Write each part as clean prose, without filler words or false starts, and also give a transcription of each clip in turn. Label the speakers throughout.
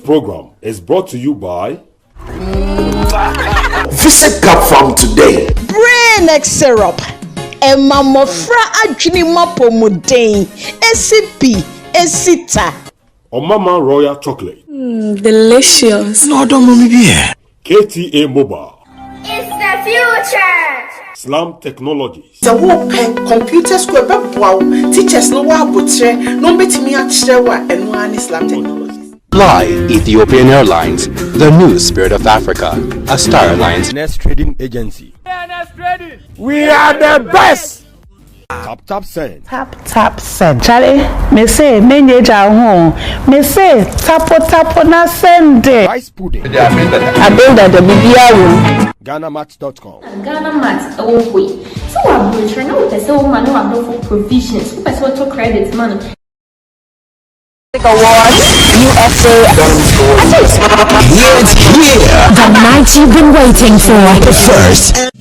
Speaker 1: program is brought to you by
Speaker 2: Visit Cap Farm today.
Speaker 3: Brain X syrup. Emma mofra adwini mapomuden. SCP Esita.
Speaker 1: Omama Royal Chocolate.
Speaker 4: Delicious.
Speaker 2: No, don't mommy be here.
Speaker 1: KTA Mobile.
Speaker 5: It's the future.
Speaker 1: Slam Technologies.
Speaker 6: The whole computer school wow. Teachers no wa botre no betimi achire wa eno ani Slam Technologies.
Speaker 7: Fly Ethiopian Airlines, the new spirit of Africa, a Star Alliance
Speaker 8: Nest Trading Agency.
Speaker 9: We are the best.
Speaker 1: Tap send.
Speaker 10: Tap send. Charlie, me say menyeja ho. Me say tapo na send.
Speaker 8: Rice pudding.
Speaker 10: I build at the media room.
Speaker 8: GhanaMats.com.
Speaker 5: Ghana Mats away. So I'm trying to say woman no have no provisions. Who person to credit man.
Speaker 10: Award, USA.
Speaker 2: Here.
Speaker 4: The night you've been waiting for.
Speaker 2: The first.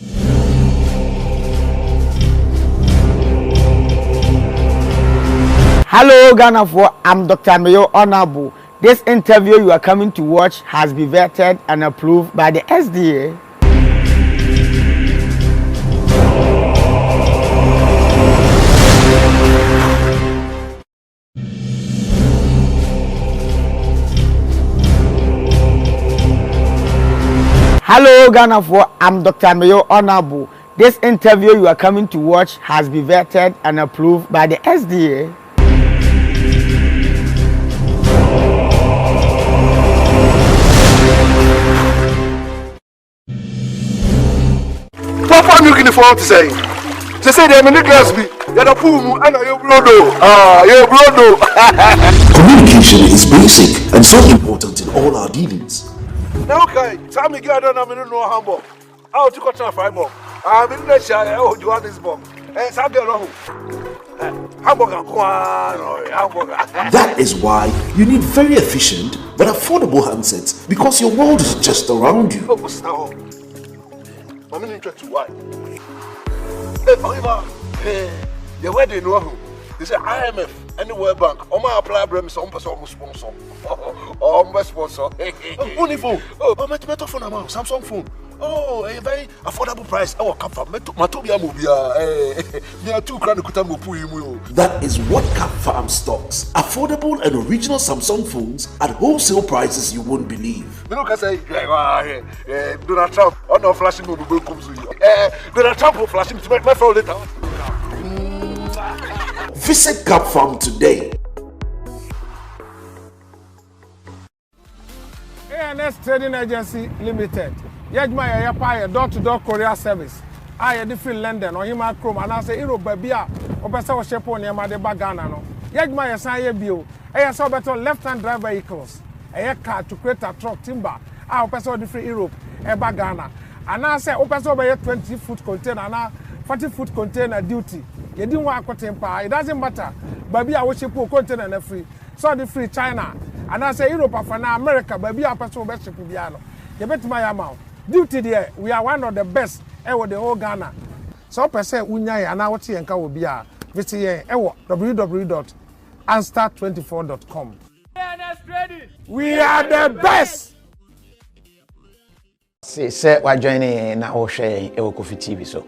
Speaker 9: Hello, Ghana. I'm Dr. Mayo Honorable. This interview you are coming to watch has been vetted and approved by the SDA. Hello, Ghana. I'm Dr. Mayo Honorable. This interview you are coming to watch has been vetted and approved by the SDA.
Speaker 11: What are you looking forward to say? To say they're in the glass be, you're a pool and you're blodo. You're blodo.
Speaker 2: Communication is basic and so important in all our dealings.
Speaker 11: Okay, tell me, I don't know Hamburg. I'll take a chance for Hamburg. I'm in the shire, oh, Johannesburg. And Saturday, Hamburg and Hamburg.
Speaker 2: That is why you need very efficient but affordable handsets because your world is just around you.
Speaker 11: Oh, what's now? I'm interested why. Hey, Oliver, the wedding, they say IMF and the World Bank. Oh, my apply brem some person sponsor. Oh, my sponsor. Only phone. Oh, my phone amount. Samsung phone. Oh, a very affordable price. Oh, come from Matobia Mobia. They are 2 grand.
Speaker 2: That is what Cap Farm stocks. Affordable and original Samsung phones at wholesale prices you won't believe.
Speaker 11: You know, can say Donald Trump. Oh no, flashing mobile comes with you. Donald Trump will flash him to make my phone later.
Speaker 2: Visit Cap Farm today.
Speaker 9: ANS Trading Agency Limited. Yajma ya pay door-to-door courier service. I different London or him Chrome and I say Europe babia or best our ship on Yama de Bagana. No. Yajma ya say bio. I saw better left-hand drive vehicles. A car to create a truck timber. I person different Europe e Bagana. And I say open so by 20-foot container and 40-foot container duty. You didn't want to temper. It doesn't matter. Baby I wish you put container free. So the free China. And I say Europe for now America baby I person best ship piano. You bet my amount. Duty there, we are one of the best ever the whole Ghana. So per se unyai and our tea and cow be visit www.anstar24.com. We are the best.
Speaker 12: Say we're joining na o share KOFI TV so.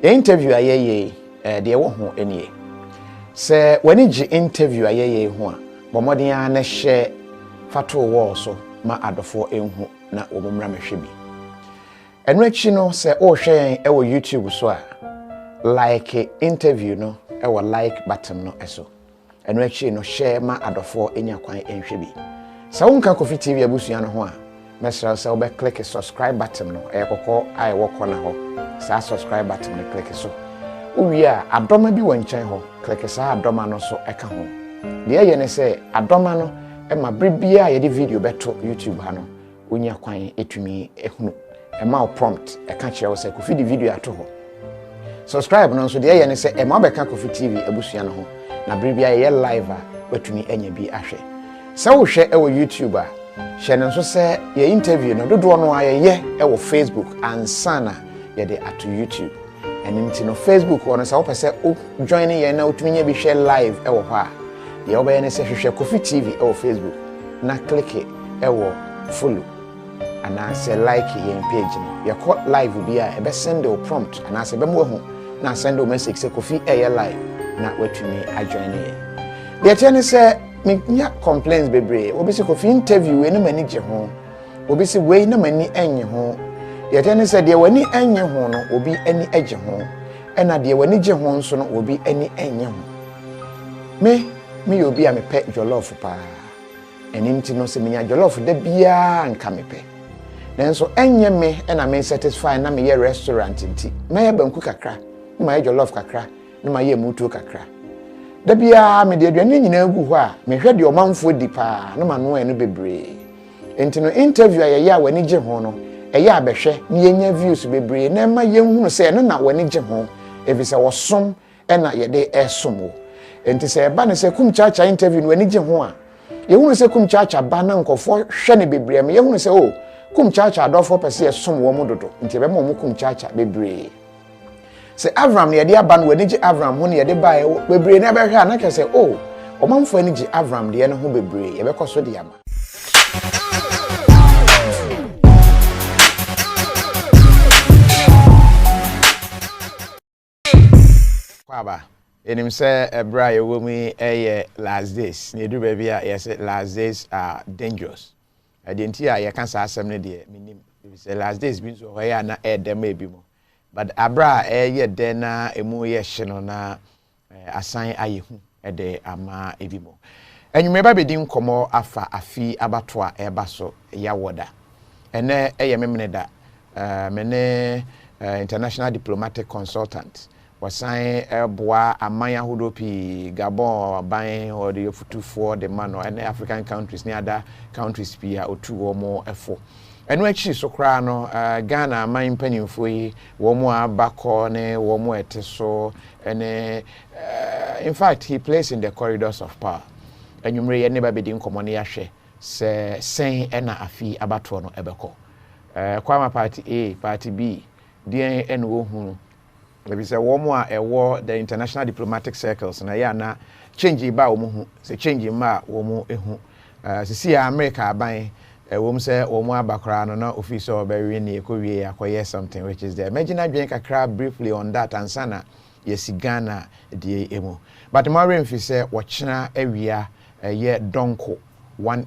Speaker 12: The interview ayeye de wo ho enie. Say when you interview ayeye ho a, bomodin a na share fato wo so ma adofo enhu na omumra mehwe bi. Enrechi no say o hwe e wo YouTube so a like interview no e wo like button no eso. Enrechi no share ma adofo enya kwan enhwe bi. Sa wonka KOFI TV abusua no ho a mesra say obe click subscribe button no e kokko ai wo kona ho. Sa subscribe button no click so. Uwi a adoma bi wonchen ho click sa adoma no so eka ho. De ye ne say adoma no e ma brebia ye de video beto YouTube ha no. Onya kwan etumi ehunu e ma prompt e ka kire wo say KOFI di video ato ho subscribe no so de ye ne say e ma be ka KOFI TV abusua no ho na brebia ye live a watumi enya bi ahwe se wo hwe e wo YouTube a hwe ne so say ye interview no dodo no aye e wo Facebook ansana ye de ato YouTube enim ti no Facebook ono say wo pese o join ye na otumi nya bi hwe live e wo ho a ye obaye ne say hwe KOFI TV e wo Facebook na click ewo follow ana say like yen page no ye call live bi a e be send o prompt ana say be mo hu na send o message say Kofi live na watumi adjoin ye de tene say me nya complaints bebre obi say Kofi interview we no mani je ho obi say we no mani enye ho de tene say de wani enye ho no obi ani age ho ena de wani je ho nso no obi ani enye ho me obi a me pe jollof pa eninti no se menya jollof da bia nka me pe nanso enye me na me satisfy na me ye restaurant nti me ye banku kakra me ye jollof kakra me ma ye mutuo kakra da bia me de aduane nyina gu ho a me hwe de omanfo di pa na ma no eno bebre enti no interview aye ya wani je ho no eye abehwe me yenya views bebre na ma ye hunu se no na wani je ho ebise wosom na ye de esom wo enti se ba ne se kum chacha interview no wani je ho a ye hunu se kum chacha ba na nkofo hwe ne bebre me ye hunu se o kum chacha adofo pese esom wo mododo nti be mo kum chacha bebre se Avram ne de aba no wani je Avram ho ne ye de ba bebre na be hwe anaka se o omanfo ani je Avram de ne ho bebre ye be koso de ama kwaba enim say ebra ye wo mi last days ne du ba bia yes last days are dangerous adenti a ye kan sa asem ne de minim say last days bi so ho ya na dem ebi mo but abra ye de na emu ye hye no na asan ayehu de ama ebi mo enwume ba bedi nkomo afa afi abato a eba so ya woda ene ye memne da mene international diplomatic consultant wasan boa amanya hodopi Gabon ban or the futufo the man or any African countries ni other countries pia otu omo efo enu achi so kra no Ghana man panimfo yi wo mo abakọ ne wo mo eteso ene in fact he plays in the corridors of power enwumre ye ne ba bedi nkomo ne yahwe se sen ena afi abato no ebekọ kwama party A party B dien enu ohunu maybe say womo a ewo the international diplomatic circles na ya na change ba womo hu say change ma womo ehu sisi America aban wom say womo abakra no na office obewe ni ekowie akoye something which is there imagine adwen kakra briefly on that ansana yesi Ghana die emu but more mfi say wochena awia ye donko 1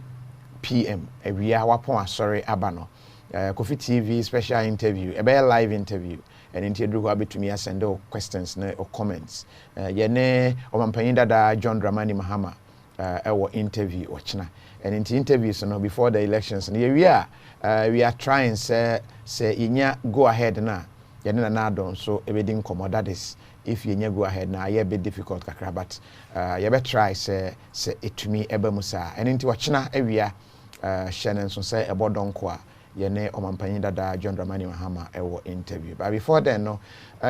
Speaker 12: PM awia wapon asori abano KOFI TV special interview a live interview and into do abetumi send questions or comments yene omampanyin dada John Dramani Mahama our interview ochina and into interviews no before the elections and we are trying say inya go ahead na yene na don so ebedin komo that is if you go ahead na ye be difficult kakra but you be try say etumi eba musa and into ochina awia Shannon so say ebodonko a yene omampanyin dada John Dramani Mahama ewo interview but before then no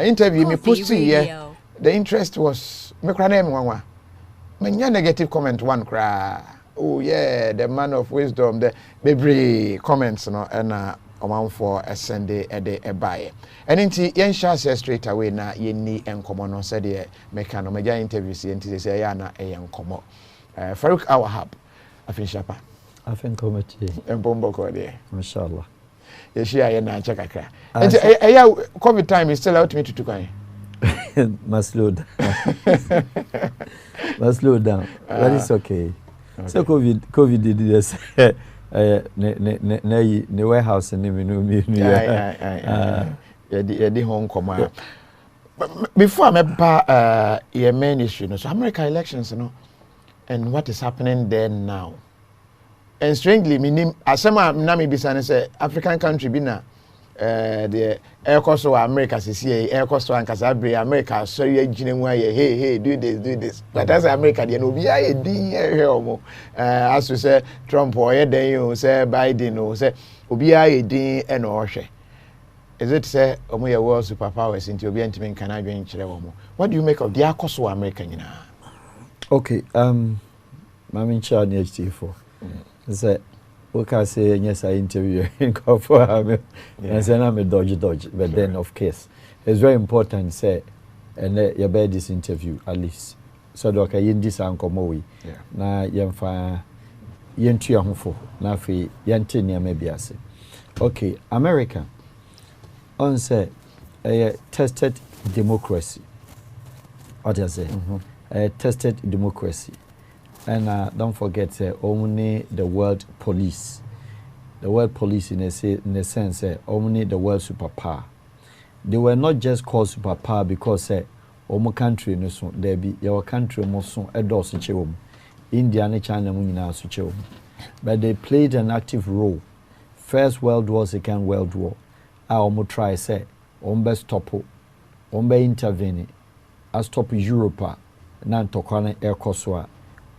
Speaker 12: interview me post here the interest was me kra na me wanwa manya negative comment one kra oh yeah the man of wisdom the bebre comments no na omanfo sende ede ebaye eninti yen sha straight away na yenni enkomo no said the meka no meja interviews yenti say ya na enkomo Farouk Al-Wahab afin shapa
Speaker 13: afin komati
Speaker 12: embombo ko de
Speaker 13: mashallah
Speaker 12: yeshi aye na acha kakra enti eya COVID time is still out me to kan
Speaker 13: must slow down must slow down but it's okay so COVID did this ne warehouse ni me no
Speaker 12: yeah home come before me ba your main issue no so American elections no and what is happening there now. And strangely, minim asema na me bisa say African country bi na the air cost of America see air cost of Ankasabre America so you gine mu aye hey do this but that's America dey no bi aye din here omo as we say Trump or ye den you say Biden o say obi aye din e no hwe is it say omo ye world superpowers into obi antimi kan adwen kire omo what do you make of the cost of America nyina
Speaker 13: okay mami cha ni HT4 say we can say yes I interview in KOFI and say I'm a dodge but then of course it's very important say and you bear this interview at least so that you this ankomo we na yemfa yentu ahofo na afi yente niam bi ase. Okay, America on say a tested democracy. What I say? A tested democracy. And don't forget only the world police. The world police in a sense only the world superpower. They were not just called superpower because omo country no so there be your country mo so edos chewom. India and China mo nyina so chewom. But they played an active role. First World War, Second World War. Omo try say ombe stop, ombe intervene, a stop Europe na ntokwane ekoswa.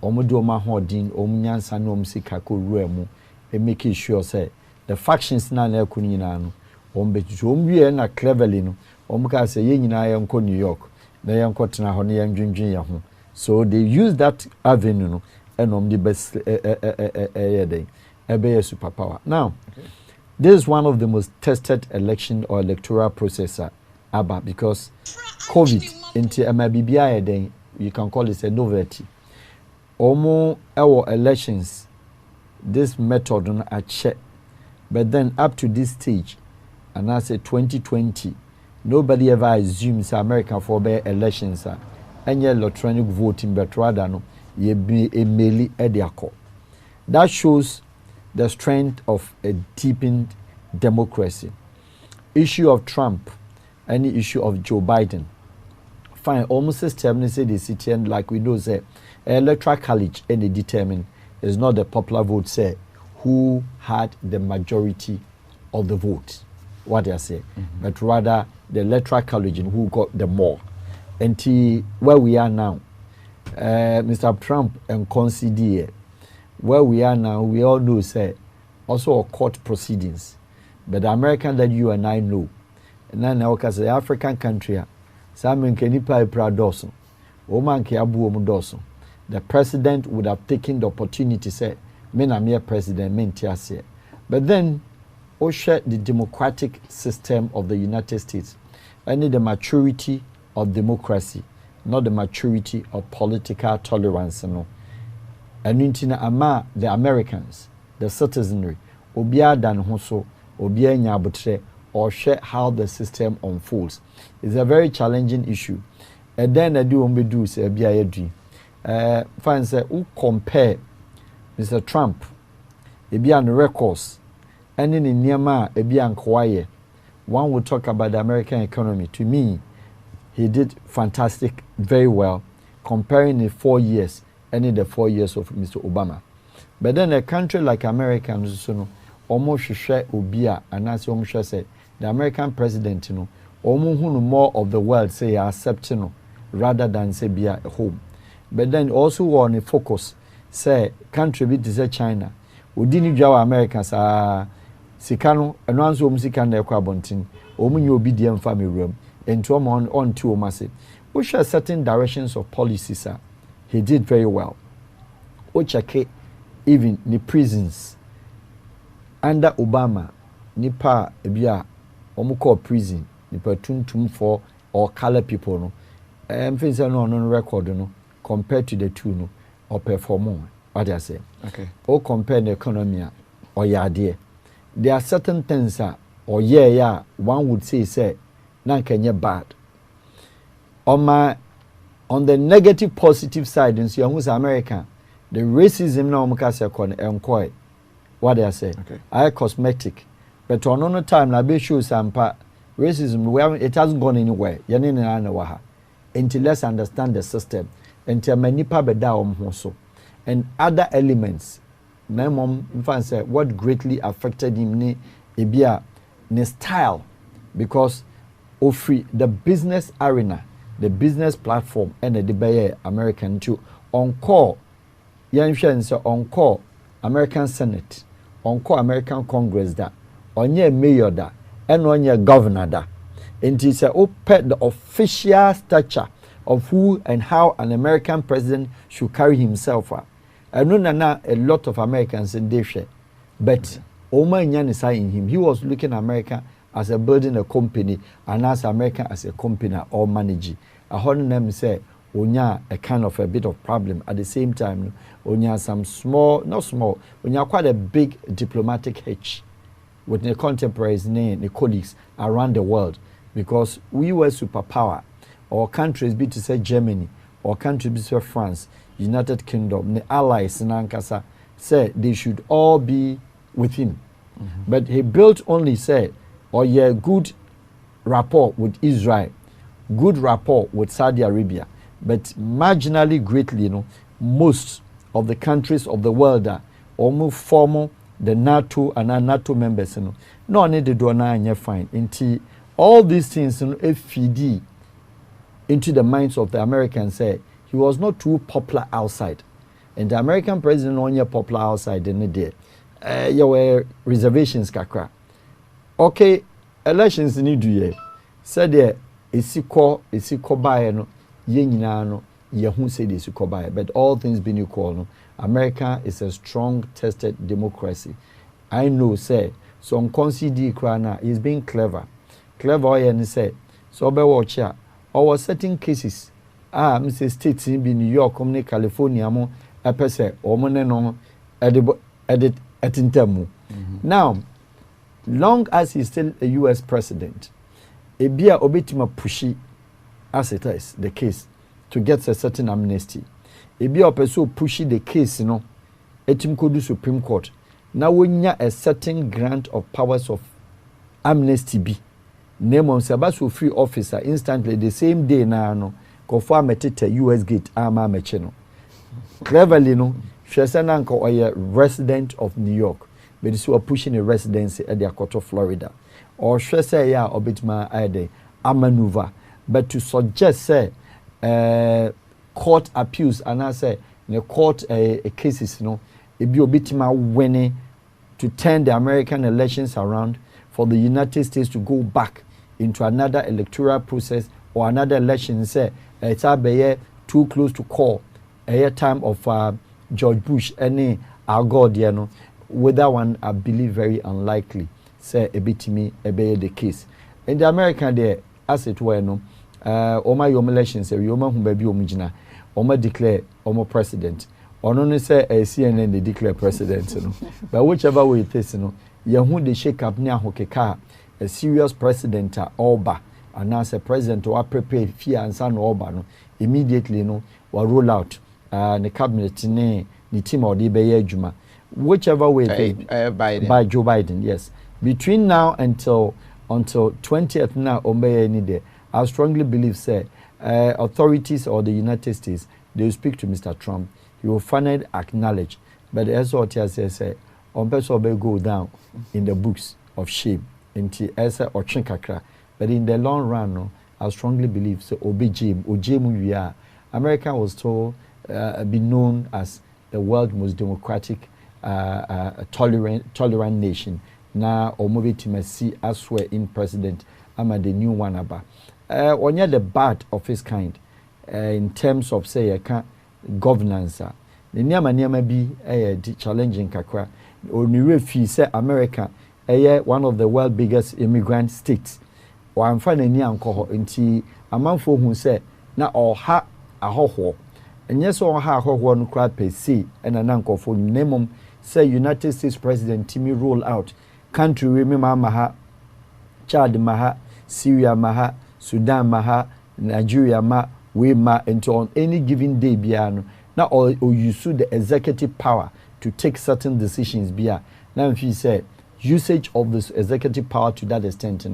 Speaker 13: Omo do ma hodin omo nyansa no omo sika ko ruemu e make sure say the factions na na ekunu nyina no ombe jomwie na cleverly no omo ka say ye nyina ye nko New York na ye nko tena ho na ye ndwendwen ye ho. So they use that avenue no and the best superpower. Now, this is one of the most tested election or electoral process because COVID into MIBBI then you can call it a novelty. Almost our elections, this method on a check, but then up to this stage, and I say 2020, nobody ever assumes America for their elections and electronic voting, but rather no. That shows the strength of a deepened democracy. Issue of Trump, any issue of Joe Biden. Fine, almost system say the city and like we know say electoral college any determine is not the popular vote say who had the majority of the vote. What they say, but rather the electoral college and who got the more. Until where we are now. Mr. Trump and concede where we are now, we all know say also a court proceedings. But the American that you and I know, and now because the African country, Simon Kenipa Pradoso, Oman Kiabu Omudoso, the president would have taken the opportunity to say, men are mere president, men tiase. But then, share the democratic system of the United States. I need the maturity of democracy. Not the maturity of political tolerance. No. And ama the Americans, the citizenry, obia dan hoso, obia nyabutre, or share how the system unfolds. It's a very challenging issue. And then I do umbedu say obia yedri. Fine say who compare Mr. Trump, ebia on records, and in Niama ebia on kwaye. One will talk about the American economy. To me, he did fantastic, very well, comparing the 4 years and in the 4 years of Mr. Obama. But then a country like America, almost share Obia, and as you say, the American president, almost more of the world say accepting rather than say be at home. But then also on a focus, say country be to China. We didn't join Americans Sikano, and once Sikan de Quabontin, Omun obedient family room. And to on to massive, which are certain directions of policies. He did very well. Ochake, even the prisons under Obama, nipa ebia omuko prison, nipa tuntum for or color people no. Things are no on record no compared to the two no or perform. What I say? Okay. Or compare the economy or yardie. There are certain things or one would say. Na kenye bad. On the negative positive side in America, the racism na omukase kon enkoy. What they say? Okay. I cosmetic. But on no time na be show sampa racism it hasn't gone anywhere. Yene na waha. Until let's understand the system. Until manipa beda omhoso. And other elements. Na mom say what greatly affected him ni ebia ne style because free the business arena, the business platform, and the debate American to on call. On call American Senate, on call American Congress that, on your mayor that, and on your governor that. And it's a open the official stature of who and how an American president should carry himself. I know now a lot of Americans in this share, but Omar Nyanisa in him, he was looking at America as a building a company and as America as a company or managing. A whole name say onya a kind of a bit of problem. At the same time, onya some small, not small, onya quite a big diplomatic hitch with the contemporaries, the colleagues around the world, because we were superpower. Or countries be to say Germany, or countries be to say France, United Kingdom, the allies in Ankasa, said they should all be with him. But he built only, say, or yeah, good rapport with Israel, good rapport with Saudi Arabia, but marginally greatly, most of the countries of the world are almost formal the NATO and our NATO members, no only the do na fine. Until all these things, feed into the minds of the Americans. Say he was not too popular outside, and the American president only popular outside in the day. There were reservations, kakra. Okay, elections need to ye. Said there, isiko buy no, ye no, ye who said isiko buy. But all things being equal, no, America is a strong, tested democracy. I know, say, so on concede krana is being clever. Clever, and say, so be watch ya. Our certain cases, Mr. States in New York, California, mo, a person, or moneno, edit at intemu. Now, long as he's still a US president, a beer obitima pushy, as it is the case, to get a certain amnesty. A beer so pushy the case, etim kodu Supreme Court. Now when you a certain grant of powers of amnesty be, name on Sabasu free officer instantly the same day now conform a US gate arma mecheno. Cleverly Shesenanko or a resident of New York, but this were pushing a residency at the Akoto, Florida. Or Shese ya or bit my idea a maneuver. But to suggest say court appeals and I say the court cases it be a bit my winning to turn the American elections around for the United States to go back into another electoral process or another election. Say it's too close to call a time of George Bush any our God, with that one I believe very unlikely. Say a bit to me the case. In the American there, as it were, my elections say Yoma who baby omijina, Oma declare Oma president. Or only say a CNN they declare president, But whichever way it is, Yahu they shake up near Hokeka, a serious president Oba, and as a president or prepare fear and son Oba, immediately will roll out the cabinet the team or the Juma. Whichever way by Joe Biden, yes. Between now until 20th now any day, I strongly believe say authorities or the United States they will speak to Mr. Trump. He will finally acknowledge, but as what he says, on person will go down in the books of shame into Esa or Chinkakra. But in the long run, I strongly believe so. Ojemu we are. America was told be known as the world's most democratic, tolerant nation. Now, or movie to see as well in president. I'm the new one about. When you're the bad of his kind, in terms of say governance, the niyama be challenging kakra. Only fee say America, one of the world's biggest immigrant states. Or I'm finding near uncle into a man for who say na or ha a ho. And yes, or ha ho one crowd pay see and an uncle for name say United States President Timmy roll out country remember maha Chad maha Syria maha Sudan maha Nigeria ma we ma into on any given day biano now or you sue the executive power to take certain decisions bia now if you say usage of this executive power to that extent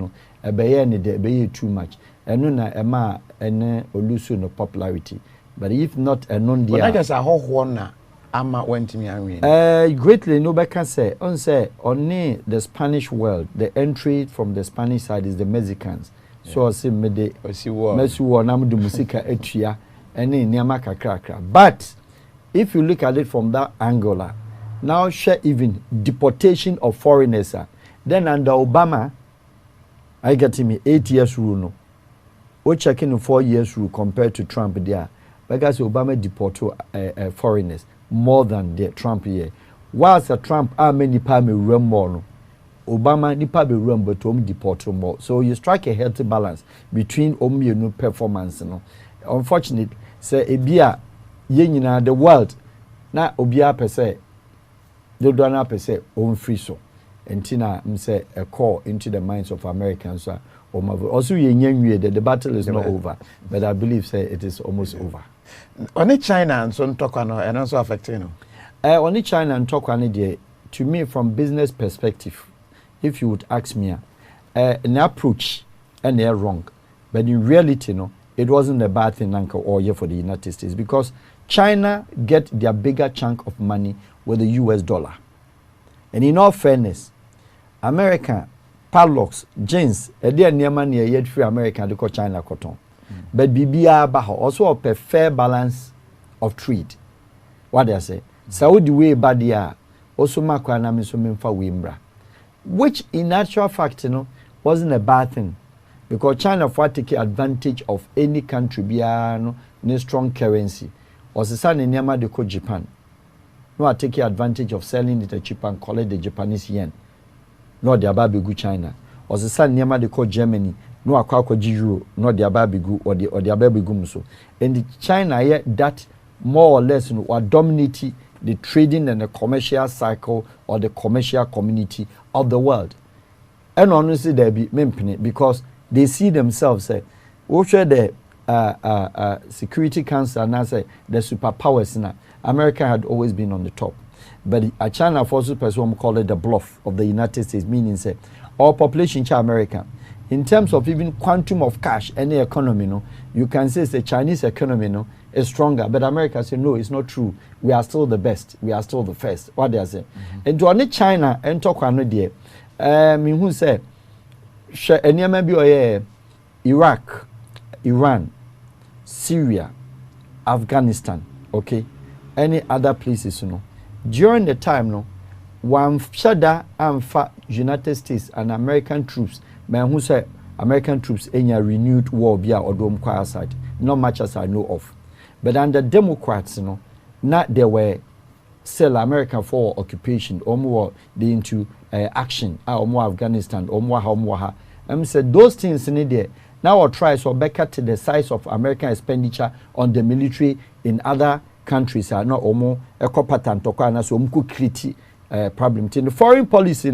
Speaker 13: be too much and na ema ene olusu no popularity but if not a non dia
Speaker 12: but just a whole one ama went me
Speaker 13: greatly no can say on the Spanish world the entry from the Spanish side is the Mexicans. So I say mede mesu na mdu musika etua ene niama kakrakra. But if you look at it from that angle, now share even deportation of foreigners, then under Obama I get him 8 years rule no. We checking 4 years rule compared to Trump there. Because Obama deported foreigners more than the Trump here. Whilst Trump many me run more no. Obama nipa be run but deport more. So you strike a healthy balance between new performance. Unfortunately, say ebia ye nyina the world na obia pese do do na pese on free so entina say a call into the minds of Americans also ye nyanwie the battle is not over, but I believe say it is almost over.
Speaker 12: Only China and so ntokwa no and also affecting no
Speaker 13: only China and ntokwa no dey, to me from business perspective, if you would ask me an approach and they're wrong, but in reality no, it wasn't a bad thing or for the United States, because China get their bigger chunk of money with the US dollar. And in all fairness, America padlocks, jeans, a dear near money yet free America to China cotton. But BBA Baho also a fair balance of trade. What they say? Saudi way badia also makwana misumimfa wimbra. Which in actual fact, wasn't a bad thing. Because China for take advantage of any country biano no strong currency. Or the son in Yama de Japan. No take advantage of selling it cheap and collect the Japanese yen. No the ababigu China. Or the son Yama de Germany. No akwako euro, no the ababigu or the ababigu muso. And the China yet that more or less or dominate the trading and the commercial cycle or the commercial community of the world. And honestly there be because they see themselves say, share the Security Council and I say the superpowers now. America had always been on the top. But China for person call it the bluff of the United States, meaning say all population in America. In terms of even quantum of cash, any economy, you can say the Chinese economy is stronger. But America say no, it's not true. We are still the best. We are still the first. What they say. And to only China and talk on there. Who say any maybe Iraq, Iran, Syria, Afghanistan, okay, any other places, during the time, one shada and United States and American troops, man who say American troops in a renewed war via or dome choir side, not much as I know of. But under Democrats, not they were sell America for occupation or more they into action or more Afghanistan or more said those things in there now try so back to the size of American expenditure on the military in other countries are not more a competent to so create problem in the foreign policy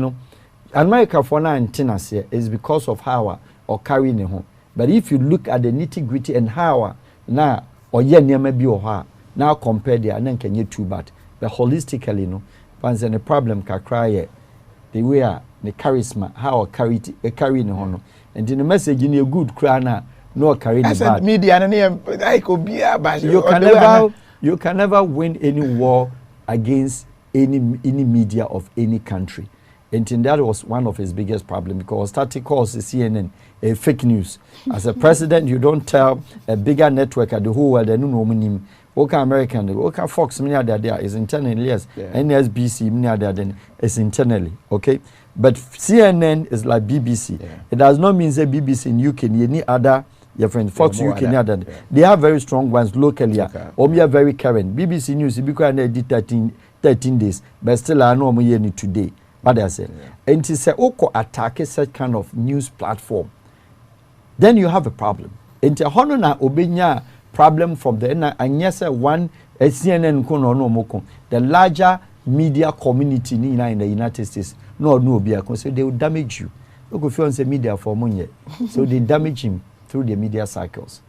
Speaker 13: America for now antennas here is because of how or carrying home. But if you look at the nitty-gritty and how now or maybe or now compare the and then can you too bad. But holistically, once any problem can cry the way the charisma, how carry in honor. And in the message in a good cry now, no carry the bad.
Speaker 12: Media and I could be about
Speaker 13: you can never win any war against any media of any country. And that was one of his biggest problems because starting calls the CNN fake news. As a president, you don't tell a bigger network at the whole world and no okay, American, okay, Fox, many other there is internally, yes. Yeah. NSBC, many other then is internally, okay. But CNN is like BBC. Yeah. It does not mean say BBC in UK, any other, your friend Fox UK, any other. Yeah. They have very strong ones locally. Okay. Or we are very current. BBC News, because they did 13 days, but still I know we today. What I say, and to say, "Oko attack such kind of news platform," then you have a problem. And to honor obenya problem from the and yes, one CNN kono no moko. The larger media community in the United States no be so they will damage you. Look if you want say media for money, so they damage him through the media cycles.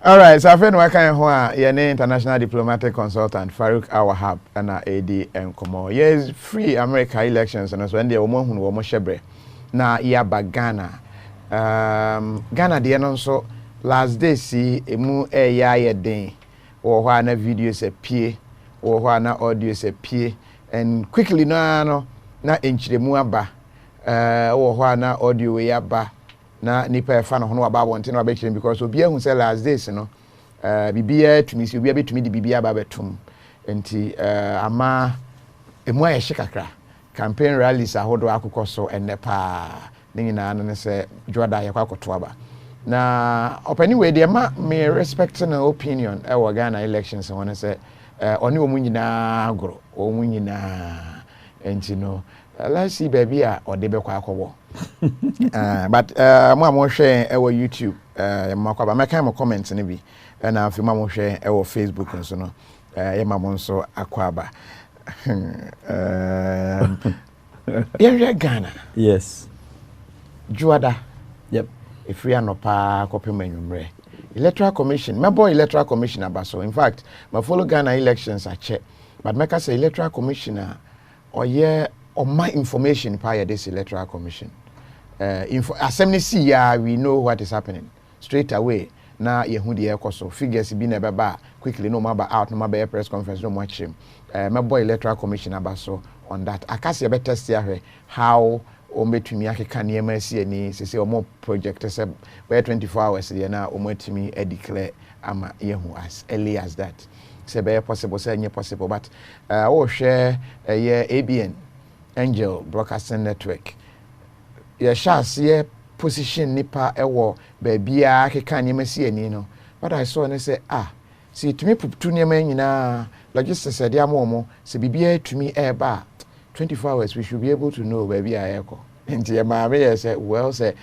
Speaker 12: All right, so I feel like I'm international diplomatic consultant Farouk Al-Wahab and AD and Komo. Yes, free America elections and so when they were shebre na yaba Ghana. Ghana the also last day see emu ya den or na videos appear or na audios appear and quickly no na enchiremu aba or na audio we aba. Na nipa fa no ho aba wonte na abekire because obi ehun say last days bibia tumi si obi abetumi di bibia aba betum enti ama emu aye hye campaign rallies ahodo akokɔ so ennepa ne nyina no say joda ye kwakoto aba na opani we de ma me respect na opinion e Ghana elections won say oni omu nyina agoro omu nyina and you know let's see baby or they be kwa kwa but mo share our YouTube makwa make my comments ni bi na afi mo share our Facebook nso no ye ma mo nso akwaba yeah Ghana
Speaker 13: yes
Speaker 12: Juada
Speaker 13: yep
Speaker 12: if we are no pa copy menumre electoral commission my boy electoral commissioner baso in fact my follow Ghana elections are check but make us say electoral commissioner or yeah or my information prior this electoral commission assembly see ya we know what is happening straight away na yehu de ekoso figures bi na beba quickly no maba out no maba press conference no watch him my boy electoral commissioner baso on that akase be test here how ometumi akeka ne ma si ani se omo project se by 24 hours there na ometumi declare ama yehu as early as that say be possible say any possible but o share ABN Angel Broadcasting Network ya share position nipa ewo baabia akeka ne ma si ani no but I saw and say see to me putu ne ma nyina logistics said ya mo se bibia tumi eba 24 hours we should be able to know where we are echo and your mama say well say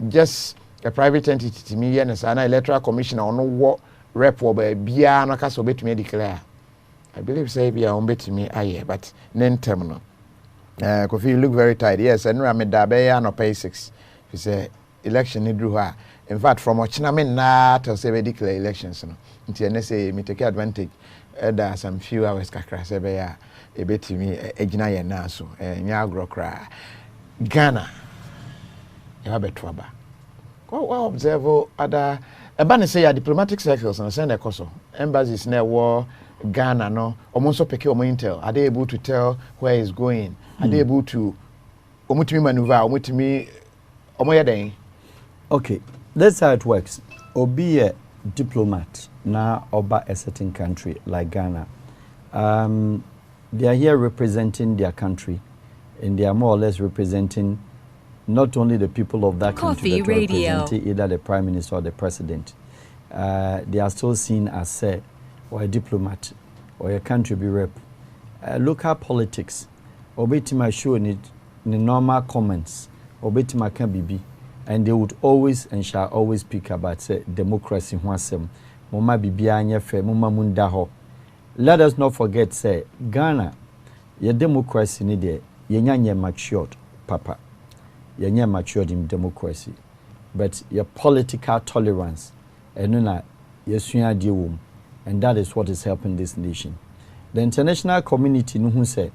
Speaker 12: just a private entity to me and an electoral commissioner on what rep or bia no ka so betumi declare I believe say bia on betumi aye but nen terminal Kofi you look very tired yes and I made da no pay 6 he say election ni drew her in fact from ochina me na to say we declare elections no nti ene say me take advantage there some few hours kakra say be ya ebetimi egina ye na so nya agro kra Ghana e abeto aba what observe other eba say ya diplomatic circles and send ekoso embassies na wo Ghana no omonso peke omo intel are they able to tell where is going are they able to omutimi maneuver omutimi omo yeden
Speaker 13: okay that's how it works obi a diplomat na oba a certain country like Ghana they are here representing their country and they are more or less representing not only the people of that country that represent either the prime minister or the president. They are still seen as or a diplomat or a country be rep. Local politics, obetima show in normal comments, obetima can be, and they would always and shall always speak about democracy. Mama bibia nyefe, mama mundaho. Let us not forget, say, Ghana, your democracy need ye matured, papa. Ye matured in democracy. But your political tolerance, and that is what is helping this nation. The international community who say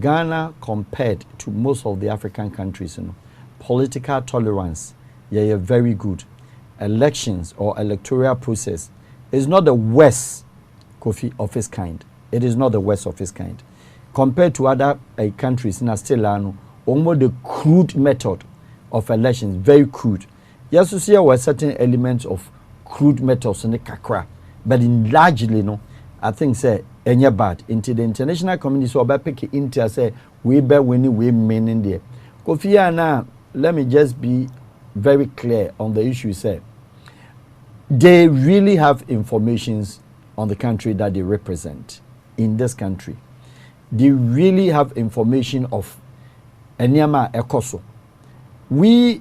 Speaker 13: Ghana compared to most of the African countries, political tolerance, ye very good. Elections or electoral process is not the worst KOFI of its kind. It is not the worst of its kind. Compared to other countries in Australia, almost the crude method of elections, very crude. Yes, you see there were certain elements of crude methods in the kakra, but in largely, no, I think say any bad. Into the international community, so about pick into say we bear winning we men in there. KOFI now, let me just be very clear on the issue. Say they really have informations on the country that they represent in this country. They really have information of Enyama Ekoso. We,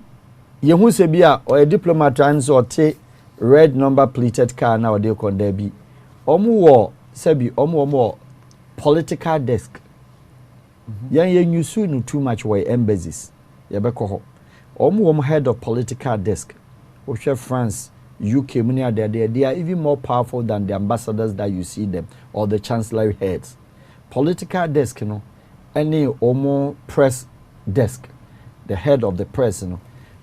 Speaker 13: Yehu Sebia or a diplomat or take red number plated car now they can there be. Omu Sebi Omu political desk. Yan you soon too much way embassies. Yabeko. Omu head of political desk. Oshe France. UK, they are even more powerful than the ambassadors that you see them or the chancellor heads. Political desk, any more press desk, the head of the press,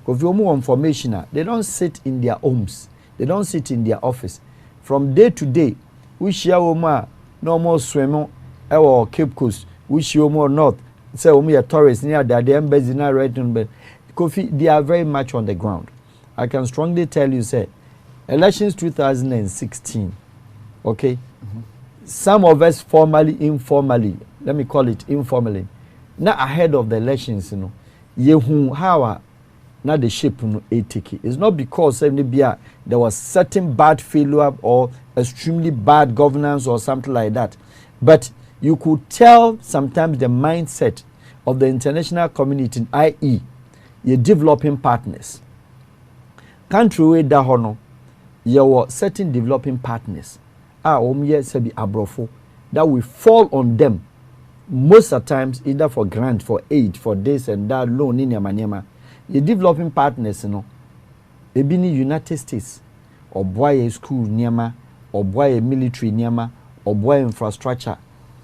Speaker 13: because you more information, they don't sit in their homes, they don't sit in their office. From day to day, we share no more swim or Cape Coast, we share more north, say a tourist near the embassy in Redmond, KOFI, they are very much on the ground. I can strongly tell you, say, elections 2016, okay? Some of us formally, informally, let me call it informally, now ahead of the elections, yehu how now the shape it's not because there was certain bad failure or extremely bad governance or something like that, but you could tell sometimes the mindset of the international community, i.e., your developing partners. Country we da hono, your certain developing partners ye sebi abrofo that will fall on them most of the times, either for grant, for aid, for this and that, loan in your your developing partners, ebi ni United States, or boy school niama, or boy military niama, or boy infrastructure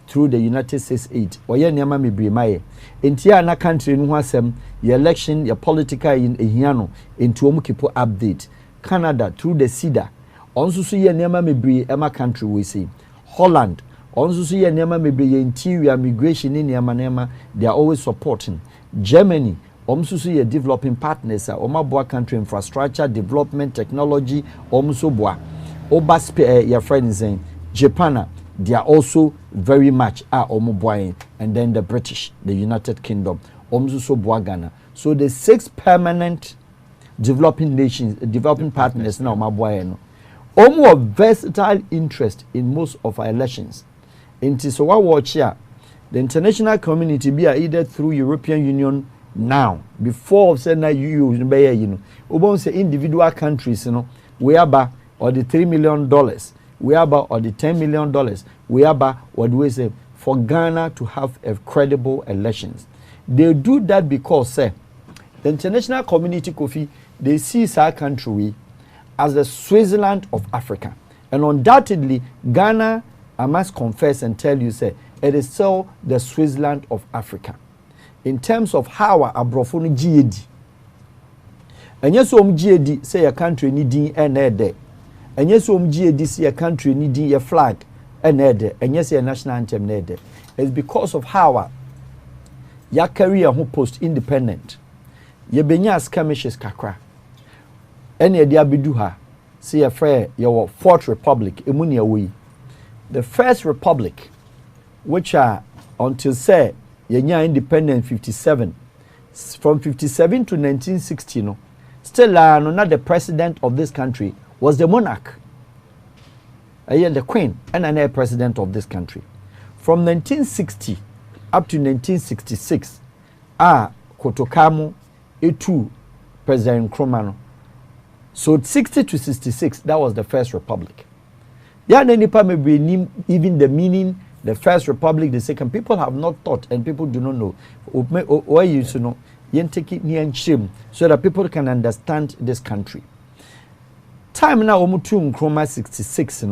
Speaker 13: through the United States aid, or ye niama me brimaye. Intia na country nuasem, your election, your political in hiano, into omukipo update. Canada through the CEDA. Also see ye niama me bri ema country we see. Holland. Also see ye niama me bri interior migration in niama they are always supporting. Germany. Also see ye developing partners. Omaboa country infrastructure, development, technology. Also boa. Oba your friends saying Japan. They are also very much omoboa. And then the British, the United Kingdom. Also boa Ghana. So the 6 permanent developing nations, developing partners now, mabuayeno. Almost versatile interest in most of our elections. Into so what watch here, the international community be either through European Union now, before saying that you know, say individual countries, we are or the $3 million, we are or the $10 million, we are what do we say for Ghana to have a credible elections. They do that because the international community, Kofi, they see our country as the Switzerland of Africa. And undoubtedly, Ghana, I must confess and tell you, it is still the Switzerland of Africa. In terms of how our abrofo GAD. And yes, GAD say a country needing an there. And yes, GAD say a country needing a flag and there. And yes, a national anthem there. It's because of how your career who post independent. Ye benya skirmishes kakra. Ene dia biduha. See a fair your Fourth Republic emunia we. The First Republic, which are until say yenya independent 57. From 57 to 1960, no. Still not the president of this country was the monarch. The queen and an president of this country. From 1960 up to 1966, Kotokamo A2 President Nkrumah. So 60 to 66, that was the First Republic. Yeah, then even the meaning, the First Republic, the Second. People have not thought and people do not know. Why you know, you take it near and shame so that people can understand this country. Time now, Omutu Nkrumah 66,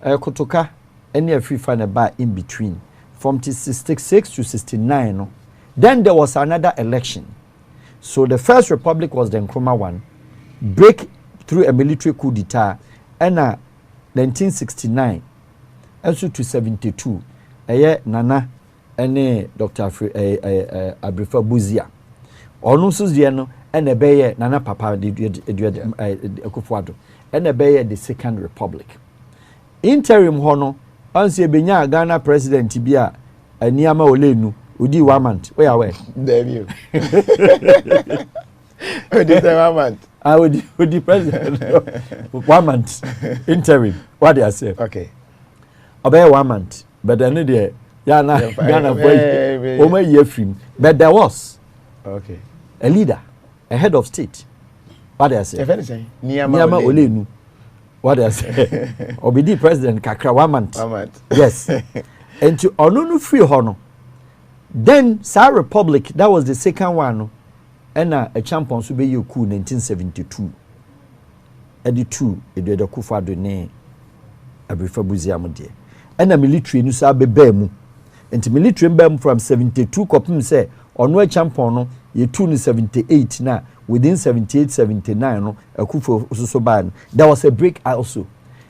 Speaker 13: Kotoka, any free fan bar in between. From 66 to 69, Then there was another election. So the First Republic was the Nkrumah one. Break through a military coup d'etat. And 1969. Also to 72. Nana and Dr. Abrifa Buzia. Onusus Diano and a Bayer Nana Papa Kufuado. And a Bayer the Second Republic. Interim Hono, Ansi Benya Ghana President Tibia, and Niama Olenu. Udi 1 month. Where are we?
Speaker 12: Damn you. Udi 1 month.
Speaker 13: I would the president 1 month interim. What do I say?
Speaker 12: Okay.
Speaker 13: About 1 month. But then the Ghana boy year free. But there was a leader, a head of state. What do I say? Niama Olenu. What do I say? Obidi president Kakra 1 month.
Speaker 12: 1 month.
Speaker 13: Yes. And to Onunu free honor. Then South Republic, that was the second one, and a champion to be you coup 1972. Editu, the Kufado ne Abrifa Buziamode. And a military nusa bebemu. And the military bem from 72 copim say, on no champion, ye 278 now, within 78, 79, a Kufu Susoban. There was a break also.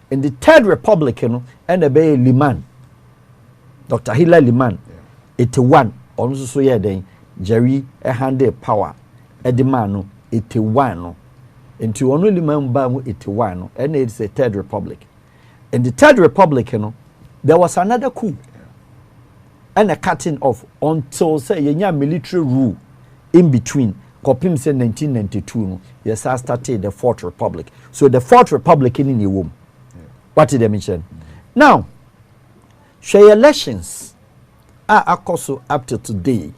Speaker 13: In the Third Republic, and a Bay Liman, Dr. Hila Liman. 81 also so yeah then Jerry a handed power edimano 81 no into only man bam 81 no and it's a Third Republic. In the Third Republic there was another coup and a cutting off until say yenya military rule in between Kopim say 1992 no yes I started the Fourth Republic. So the Fourth Republic in the womb. What did I mention? Now share elections akoso up to today.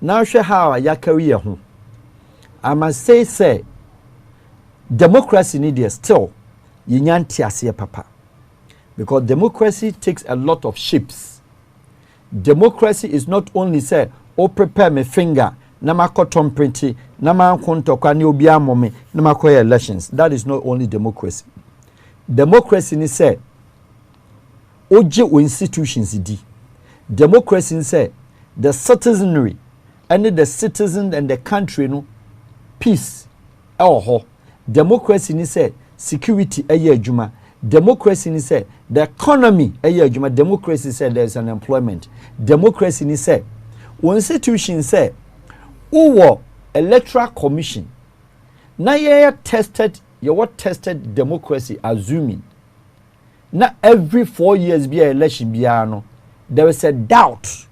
Speaker 13: Now show how I carry home. I must say democracy need still yinyanti asiye papa. Because democracy takes a lot of shapes. Democracy is not only say, oh prepare my finger, nama cotton printy, nama konto kwa ni obi amome, nama koye elections. That is not only democracy. Democracy ni say, oje o institutions di. Democracy ni say, the citizenry, and the citizen and the country no peace. Democracy ni say, security eye adwuma. Democracy ni say the economy eye adwuma. Democracy say there is an employment. Democracy ni say one institution say uwo electoral commission na ye tested democracy assuming na every 4 years be election biya no there is a doubt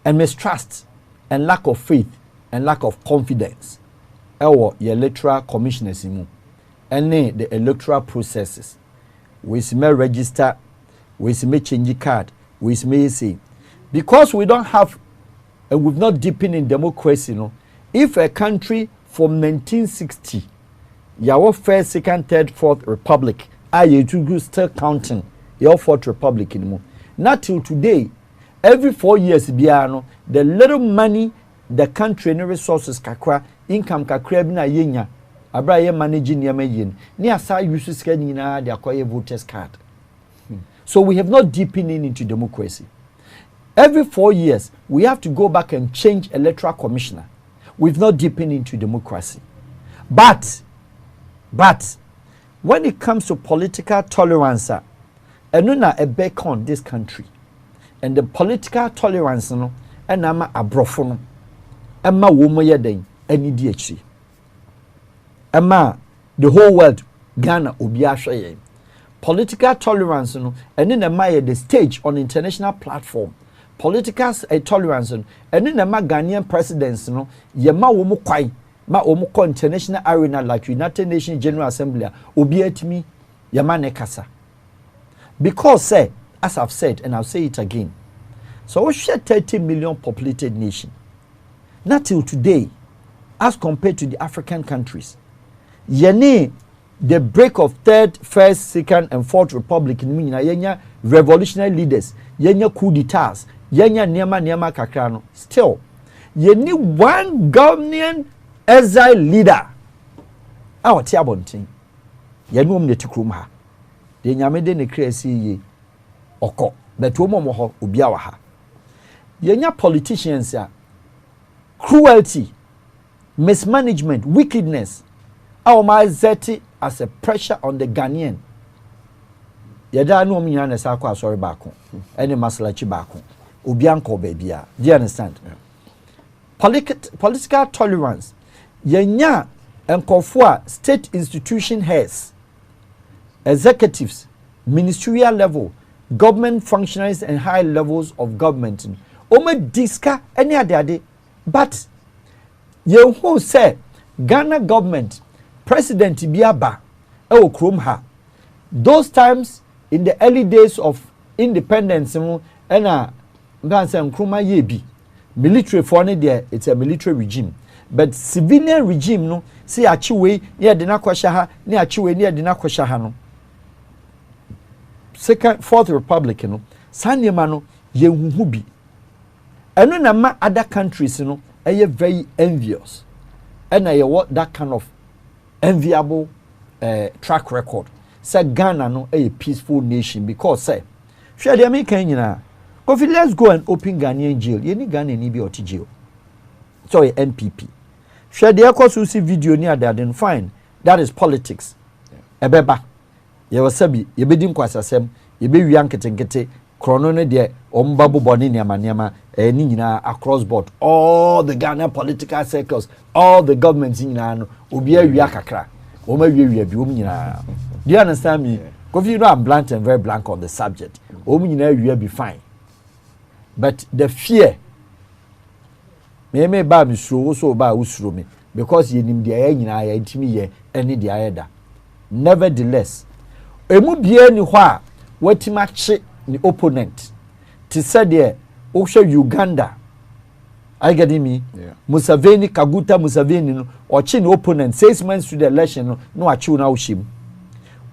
Speaker 13: and mistrust and lack of faith and lack of confidence ewo your electoral commissioners mu any the electoral processes we may register, we may change card, we may say because we don't have and we've not deepened in democracy. No, if a country from 1960, your first, second, third, fourth republic, you still counting your fourth republic anymore. Not till today, every 4 years, the little money the country and resources kakra income kakra bina yenya. Abraya managing yamayin. Ni asa uses kenina they acquire voters card. So we have not deepened into democracy. Every 4 years we have to go back and change electoral commissioner. We've not deepened into democracy. But when it comes to political tolerance, enuna a back on this country, and the political tolerance no, and ama abrofono, ama womo yeden, any DHC. Ama the whole world Ghana obiashwe political tolerance no and then the stage on international platform political tolerance no and then Ghanaian presidents no yema wo mo kwai ma wo mo international arena like United Nations General Assembly obiatimi yema ne kasa because say as I've said and I'll say it again so we share 30 million populated nation not till today as compared to the African countries. Yene the break of third, first, second, and fourth republic in Mina yenya revolutionary leaders, yenya coup d'etats, yenya niama kakrano. Still, you need one Ghanaian exile leader. Our tiabonting. Yenu mnetukrumha. De nyamede ne kresi ye oko. Betuomo moho ubiawaha. Yenya politicians ya cruelty, mismanagement, wickedness. Our mazeti as a pressure on the Ghanaian. Yada no minya na sa kwa sorry baako. Any masalachi baako. Obianko babia. Do you understand? Yeah. Political tolerance. Yenya enkofo state institution heads, executives, ministerial level, government functionaries and high levels of government. Ome diska any ade but you who say Ghana government President Biaba ewo krom ha those times in the early days of independence no na nganse nkroma ye bi military for ne there it's a military regime but civilian regime no say achiwe ye de na kwasha ha ne achiwe ne de na kwasha ha no second fourth republic no sanema no ye huhu bi eno na ma other countries no eye very envious and I what that kind of enviable track record. Say Ghana no a peaceful nation because say, share the American yina. Kofi, let's go and open Ghanaian jail. You need Ghana ni be oti jail. Sorry, NPP. Share the akos see video near that then fine. That is politics. Ebeba. Ye wasabi. Ye be dim kwasasem. Ye be wian ketenkete. Krono ne de ombabu boni niama ni nyina across board. All the Ghana political circles, all the governments nyina no obi awia kakra. Oma wiawia bi nyina. Do you understand me? Because you know I'm blunt and very blank on the subject. Nyina awia be fine. But the fear me ba mi so ba usuro me because ye nim dia nyina ya ntimi ye ene dia yeda. Nevertheless, emu bia ni ho a watima che the opponent. To say there, also Uganda. Are you getting me?
Speaker 12: Yeah.
Speaker 13: Museveni, Kaguta Museveni, or chin opponent 6 months to the election, no achu na ushim.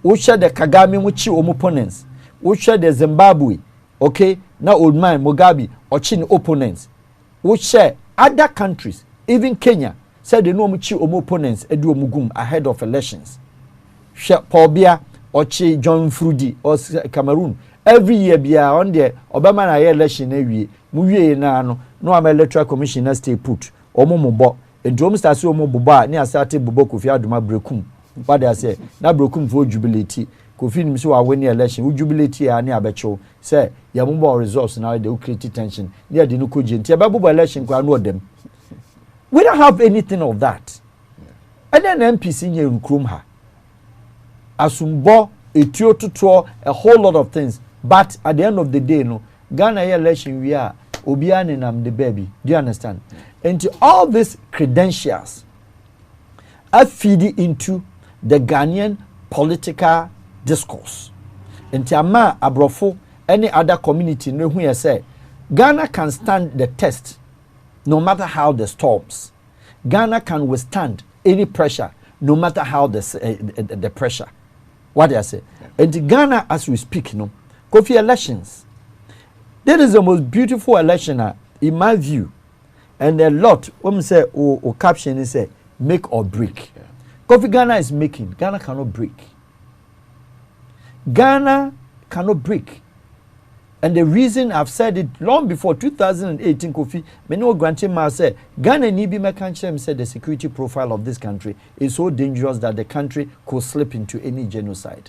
Speaker 13: Usha the Kagame muchi opponents. Usha the Zimbabwe, okay? Now old man Mugabe, or chin opponents. Usha other countries, even Kenya, said they know muchi opponents edu mugum ahead of elections. Paul Biya, or Che John Frudi, or Cameroon. Every year Biya on there, Obama na election every year na no am electoral commissioner stay put omo mobo endrom start say omo boba ni asate bobo Kofi Adoma brekum what they say na brekum for jubilate Kofi nim say wa win election we jubilate ya ni abecho say ya mo results now they create tension near the no koje ntia bobo election kwa no dem we don't have anything of that and then MPC nye nkrom ha asumbo etio tuto a whole lot of things but at the end of the day no Ghana election we are Obiane nam the baby. Do you understand? And to all these credentials are feeding into the Ghanaian political discourse. And to ama abrofo any other community no who say Ghana can stand the test no matter how the storms. Ghana can withstand any pressure no matter how the pressure. What do I say? And to Ghana as we speak, Kofi elections. That is the most beautiful election in my view. And a lot, when we say, or caption is say, make or break. Yeah. Kofi Ghana is making. Ghana cannot break. Ghana cannot break. And the reason I've said it long before 2018, Kofi, many granting ma say, Ghana need be mechanism said the security profile of this country is so dangerous that the country could slip into any genocide.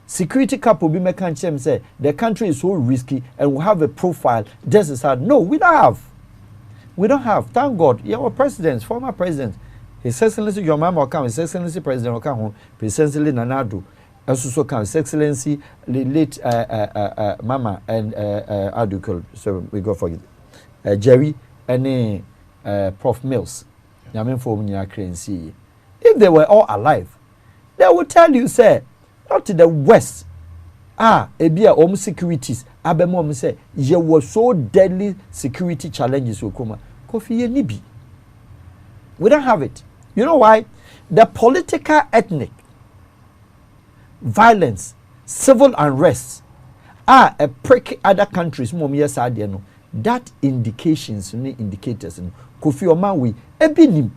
Speaker 13: Security cap will be mechanism say the country is so risky and we have a profile just as hard. No, we don't have. We don't have. Thank God. Yeah, our presidents, former presidents, His Excellency your mama come, His Excellency President Okaho, His Excellency Nanado, also come, His Excellency the late Mama and Adukul. So we go for it. Jerry and Prof Mills. If they were all alive, they would tell you, say, not to the west. Ebia securities. Abemom say, ye were so deadly security challenges will come. Kofi Nibi. We don't have it. You know why? The political ethnic violence, civil unrest are a prick other countries. That indications, indicators. Kofi Omanwe, ebinim.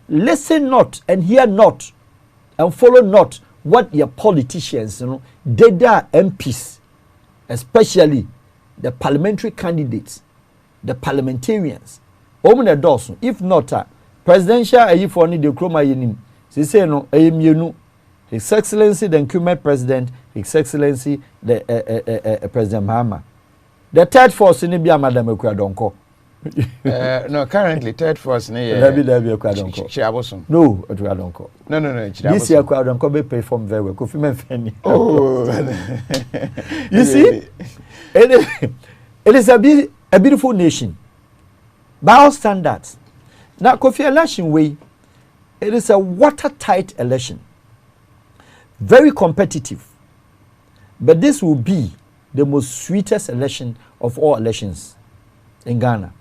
Speaker 13: Listen not and hear not. And follow not what your politicians, they are MPs, especially the parliamentary candidates, the parliamentarians. If not, presidential if only the chroma yenim. They say no, His Excellency the incumbent president, His Excellency the President Mahama. The third force in India, Madam Ekwadonko.
Speaker 12: No, currently third force near
Speaker 13: Chiaboson. No, Ekwadonko.
Speaker 12: No.
Speaker 13: This year Ekwadonko be perform very well. Kofi Menfeni.
Speaker 12: Oh,
Speaker 13: you see, it is a beautiful nation. By all standards. Now, Kofi election way, it is a watertight election. Very competitive. But this will be the most sweetest election of all elections in Ghana.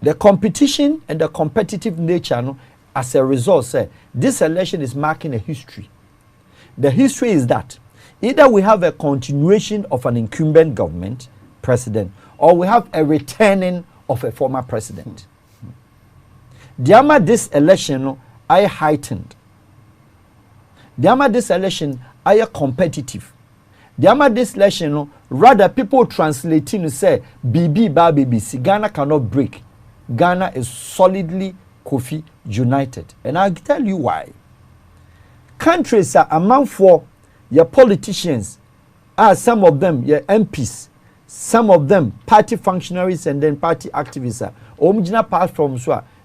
Speaker 13: The competition and the competitive nature, as a result, say, this election is marking a history. The history is that either we have a continuation of an incumbent government, president, or we have a returning of a former president. This election, I heightened. This election, I competitive. This election, rather people translating say, BB, BBC, Ghana cannot break. Ghana is solidly Kofi united. And I'll tell you why. Countries are among for your politicians, some of them your MPs, some of them party functionaries and then party activists.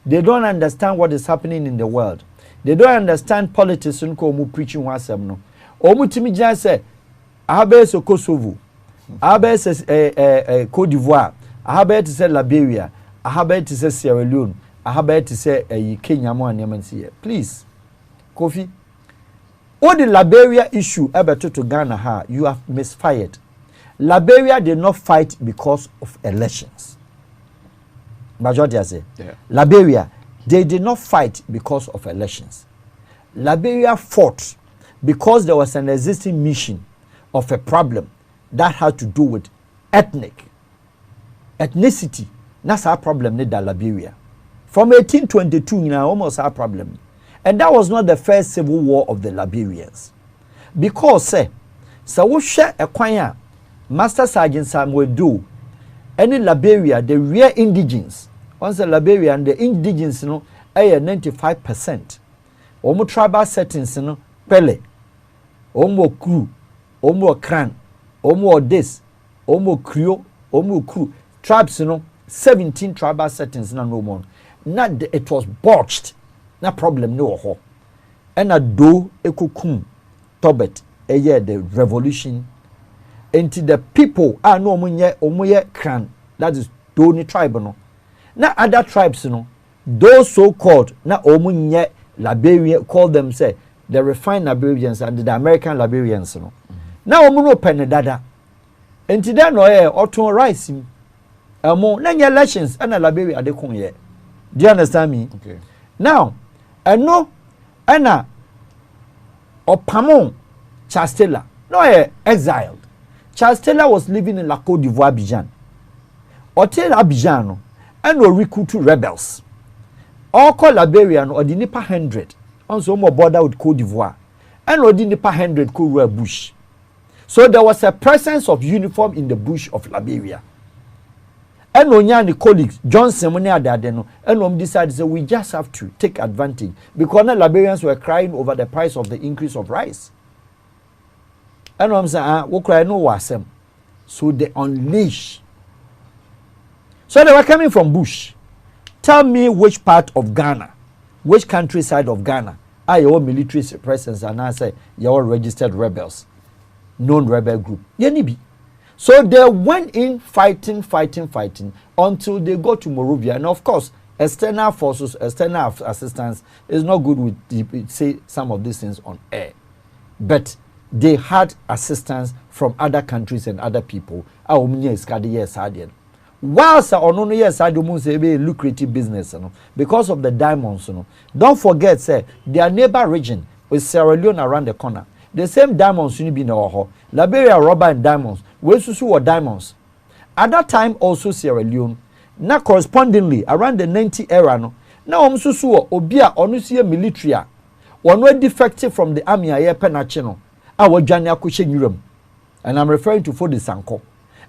Speaker 13: They don't understand what is happening in the world. They don't understand politics who preaching one no. Omutimi just say, Ahabes Kosovo, Ahabes Cote d'Ivoire, Ahabes Liberia, Ahabes Sierra Leone, Ahabes Kenya. Please, Kofi, All the Liberia issue ever to Ghana, ha, you have misfired. Liberia did not fight because of elections. Majority I say. Yeah. Liberia, they did not fight because of elections. Liberia fought because there was an existing mission of a problem that had to do with ethnicity. That's our problem in Liberia. From 1822, now almost our problem. And that was not the first civil war of the Liberians. Because, so we share a choir, Master Sergeant Samuel do, any Liberia, the real indigens, once the Liberia and the indigens, 95%. Omo tribal settings, Pele, Omo Kru, Omo Kran, Omo this, Omo Krio, Omo Kru, tribes, 17 tribal settings, no more. Not it was botched. Na problem no ho. And a do ekukum tobet a year the revolution into the people are no omuye clan. That is do ni tribe no. Na other tribes no. Those so called na omunye Liberian call them say the refined Liberians and the American Liberians no. Na omuno penedada. Into that no authorized him. Na elections and a Liberia de kunye. Do you understand me? Okay. Now, and no, Anna Opamon Chastela, no, exiled. Chastela was living in La Côte d'Ivoire, Abidjan. Hotel Abidjan, and were recruited rebels. All called Liberian or the Nipa 100, also more border with Côte d'Ivoire, and or the Nipa 100 could wear bush. So there was a presence of uniform in the bush of Liberia. And the colleagues, Johnson, and decided so we just have to take advantage because the Liberians were crying over the price of the increase of rice. And I'm saying, we cry no wasem. So they unleash. So they were coming from bush. Tell me which part of Ghana, which countryside of Ghana are your military presence and I say your registered rebels, known rebel group. Yenibi. So they went in fighting until they got to Monrovia. And of course, external forces, external assistance is not good with say some of these things on air. But they had assistance from other countries and other people. Whilst on yes, I do say a lucrative business, because of the diamonds. Don't forget, say their neighbor region with Sierra Leone around the corner. The same diamonds you be no Liberia rubber and diamonds. We were diamonds. At that time also Sierra Leone. Now correspondingly around the 90 era no. Now susu obia onusie military. One were defective from the army aye penachino. Our Jania kushe nyuram. And I'm referring to Fode Sanko.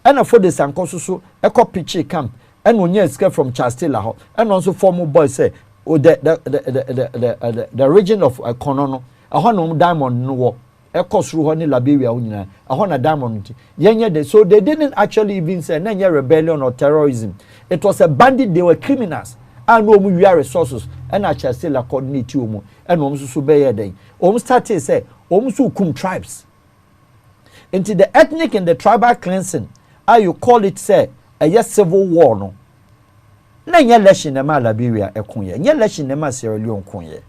Speaker 13: And for the Sanko susu eko piche camp. And when you escape from Chastela and also former boys say the region of Konono. A honor diamond no Echo through honey Liberia unina, a honor diamond. So they didn't actually even say Nanya rebellion or terrorism. It was a bandit, they were criminals. And we are resources, and I shall still coordinate you and almost obey day. Almost started say, almost kum tribes. Into the ethnic and the tribal cleansing, you call it say a yes civil war no. Nanya leshin the Liberia a kunye, nya leshin the Sierra Leone kunye.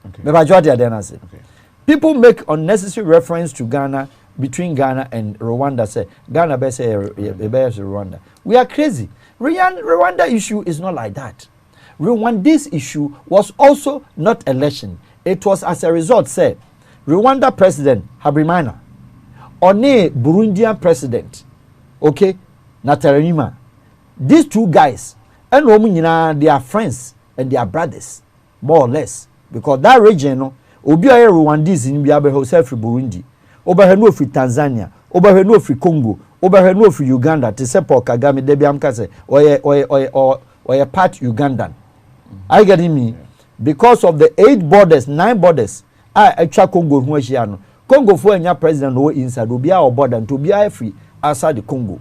Speaker 13: Okay. People make unnecessary reference to Ghana between Ghana and Rwanda. Say Ghana best say Rwanda. We are crazy. Rwanda issue is not like that. Rwanda's issue was also not election. It was as a result. Say Rwanda president Habyarimana, One Burundian president. Okay, Nataranima. These two guys and they are friends and they are brothers, more or less. Because that region, no, obi aye Rwandese in biabe himself Burundi, oba no fi Tanzania, oba no fi Congo, oba no fi Uganda. Te se Paul Kagame de biamka se oye part Ugandan. Are you getting me? Because of the 9 borders, I try Congo who is no. Congo for enya president no inside obi a border to be free outside the Congo.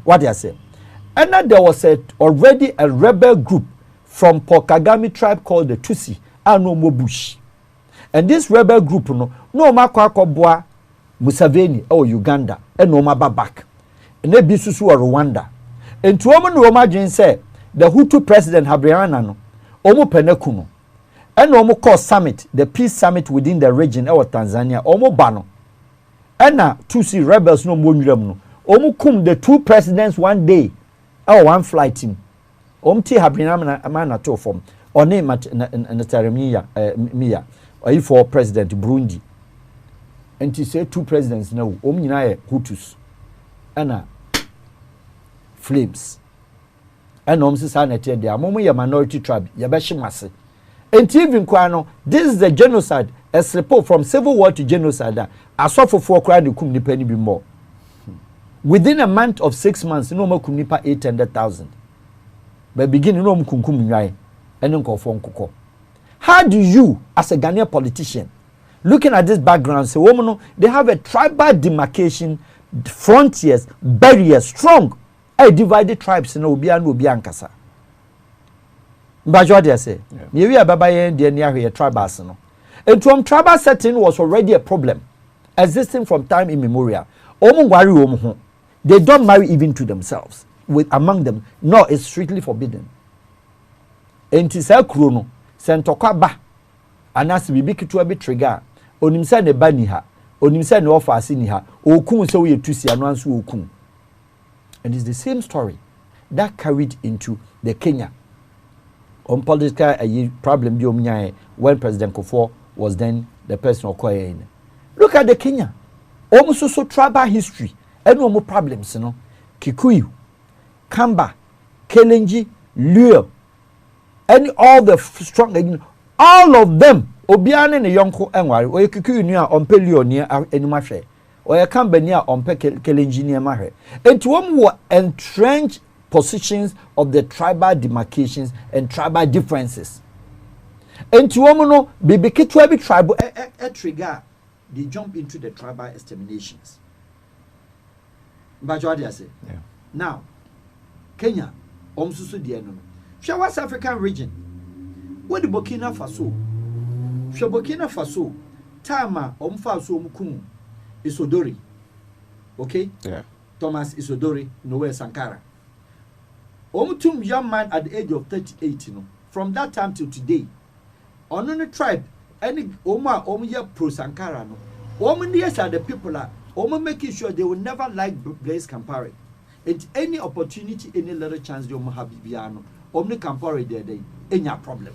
Speaker 13: What I say? And then there was already a rebel group from Paul Kagame tribe called the Tutsi. No more bush. And this rebel group no makwa Museveni or Uganda and no back. And they be susu Rwanda. And to woman Roma say the Hutu president Habyarimana no omo penekuno. and omo call summit, the peace summit within the region of Tanzania, omo bano. And now, 2C rebels no more no. Omo kum the 2 presidents one day, or 1 flight team. Omti habrinam amana to form. Or name at Mia, or if for President Burundi. And to say 2 presidents now, Omina Hutus, and flames. And Omsi Sanete, they are Momo minority tribe, Yabashimase. And even Kwano, this is the genocide, a report from civil war to genocide. I saw for 4 crowd, you couldn't depend be more. Within a month of 6 months, no more kunipa 800,000. But beginning, no more kunkum and then how do you, as a Ghanaian politician, looking at this background, say, woman, they have a tribal demarcation, frontiers, barriers, strong, divided tribes in Obia and Obiankasa. But what they say, we are Babayan, the near tribal. And from tribal setting was already a problem, existing from time immemorial. They don't marry even to themselves, with among them, no, it's strictly forbidden. And it is a chrono, Santokwa ba, and as we be to a bit trigger, onimsa ne baniha, onimsa ne offer siniha, okun so ye to see anwansu okun. And it's the same story that carried into the Kenya. On political problem when President Kufuor was then the person acquiring. Look at the Kenya. Almost so tribal history. And no more problems, you know. Kikuyu, Kamba, Kelenji, Luo, and all the strong, all of them, Obiane ne Yonko Enwari, or Kikuyu near on Pelio near Animashe, or a Kamba near on Kelenji near Mahe. And to one were entrenched positions of the tribal demarcations and tribal differences. And to woman, be to every tribal a trigger, they jump into the tribal exterminations. But what I say? Yeah. Now, Kenya, Omsusu Diano, West African region, what the Burkina Faso, Burkina Faso, Tama, Omfaso Mukum, Isodori, okay? Yeah. Thomas Isodori, Noel Sankara. Omutum young man at the age of 38, you know, from that time till today, on the tribe, any Oma Omuya pro Sankara, no, Omundias are the people that Oma making sure they will never like Blaise Compaoré. At any opportunity, any little chance they will have Bibiano, Omni Compaoré there, any problem.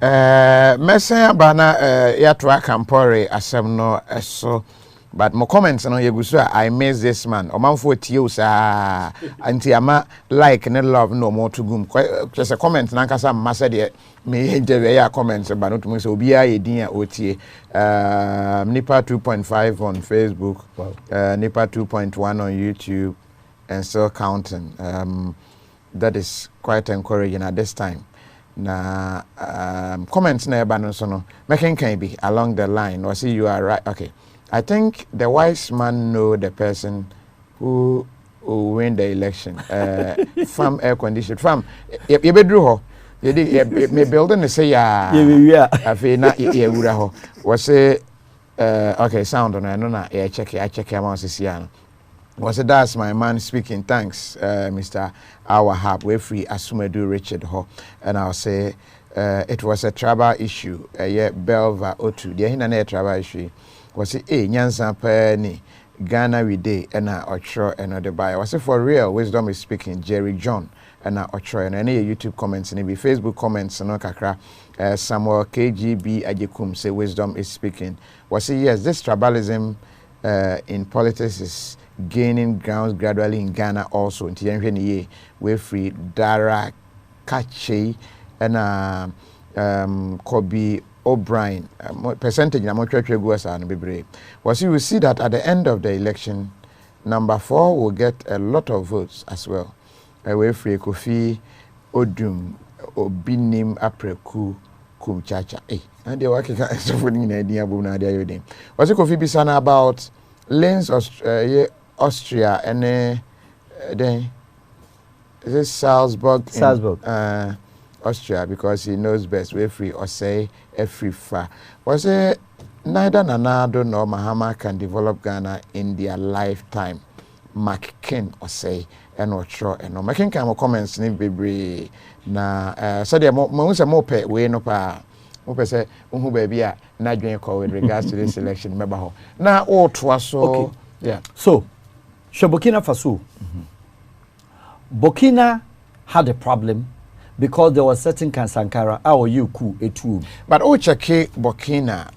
Speaker 12: Messa Bana Yatra Compaoré, Asemno, so. But my comments on Yegusa, I miss this man. Oman for tios, anti-ama like and love no more to goom. Just a comment, Nankasa Massadia may interview comments about not to so be a dear OTA. Nipa 2.5 on Facebook, Nipa 2.1 on YouTube, and still counting. That is quite encouraging at this time. Na comments na Banosono, making can be along the line, or see you are right. Okay. I think the wise man know the person who win the election. Farm air conditioned. Farm, you be drew. You may build and say, yeah, I feel not ye would have. Was say, okay, sound on I know not. I check your mouse. Was it that's my man speaking? Thanks, Mr. Al-Wahab. We free Asumedu Richard Ho, and I'll say it was a tribal issue. Yeah, Belva Otu. The hinna tribal issue. Was it Nyansa Penny Ghana we day and Ocho and other buyer. Was it for real? Wisdom is speaking. Jerry John and Ocho and any YouTube comments and maybe Facebook comments and kakra. Samuel KGB Ajekum say wisdom is speaking. Was it yes? This tribalism in politics is gaining grounds gradually in Ghana also. Until we free Dara Kache and Kobe O'Brien percentage na mochwetwe go asa no bebre. Was you will see that at the end of the election, number 4 will get a lot of votes as well. Away free Kofi Odum Obinim Apreku Kumchacha. And they work so for in idea bu na dia yodin. Was it Kofi Bisana about Lens Austria and then this Salzburg Austria, because he knows best where free or say a free far. Was it neither Nanado nor Mahama can develop Ghana in their lifetime? McKin or say and not sure and no making kind of comments in Bibri na so there more pay way no pa Opese unhu baby a na dwen call with regards to this election member ho. Na o to so
Speaker 13: okay.
Speaker 12: Yeah.
Speaker 13: So, Burkina Faso. Burkina had a problem because there was certain Sankara our Yuku a tool.
Speaker 12: But o check Burkina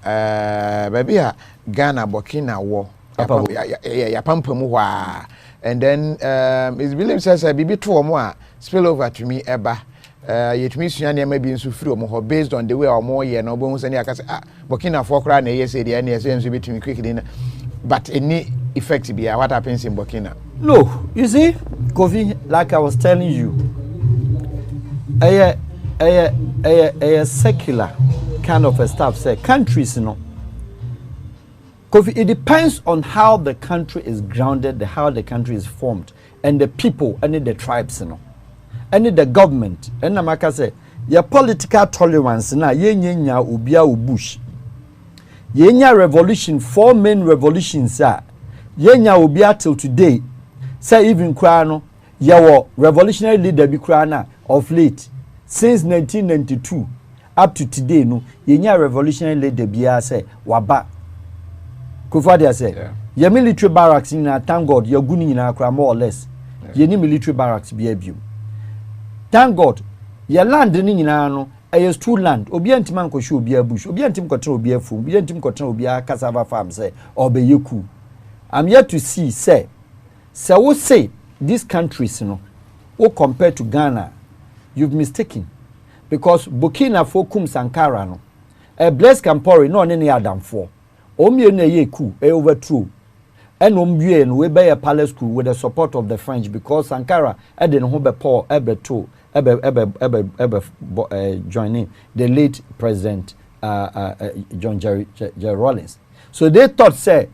Speaker 12: baby a Ghana Burkina war. Ya pampamu wa. And then it's believed says bibi to omo spill over to me eba. Yet me suanya maybe nso free omo based on the way omo ye na obo hu sani aka say Burkina for kra na yes dey na yes nso betimi quickly. But any effect be what happens in Burkina?
Speaker 13: No, you see, Kofi, like I was telling you, a secular kind of a stuff say countries, you know. Kofi, it depends on how the country is grounded, how the country is formed, and the people, and the tribes, you know, and the government. And Namaka say, your political tolerance na yenya ubia ubush. Yenya revolution, 4 main revolutions are yenya ubia till today. Say even krano, yawo revolutionary leader bi krana of late since 1992 up to today no yenya revolutionary leader bi say waba. Kufadi say your military barracks in thank God your guni na kra more or less. Ye ni military barracks bi abium. Thank God your land ni nyina no is true land. Obi antima nkosho obi abush. Obi antim kotra obi afu. Obi antim kotra obi cassava farm say obeyeku. I'm yet to see say we say these countries, you know, or compared to Ghana, you've mistaken. Because Burkina Fokum Sankara, no, a Blaise Compaoré, no any Adam for. Omye ne ye coup, overthrew. And Ombuye no we buy a palace coup with the support of the French because Sankara didn't have a poor joining the late President John Jerry Rawlings. So they thought, say,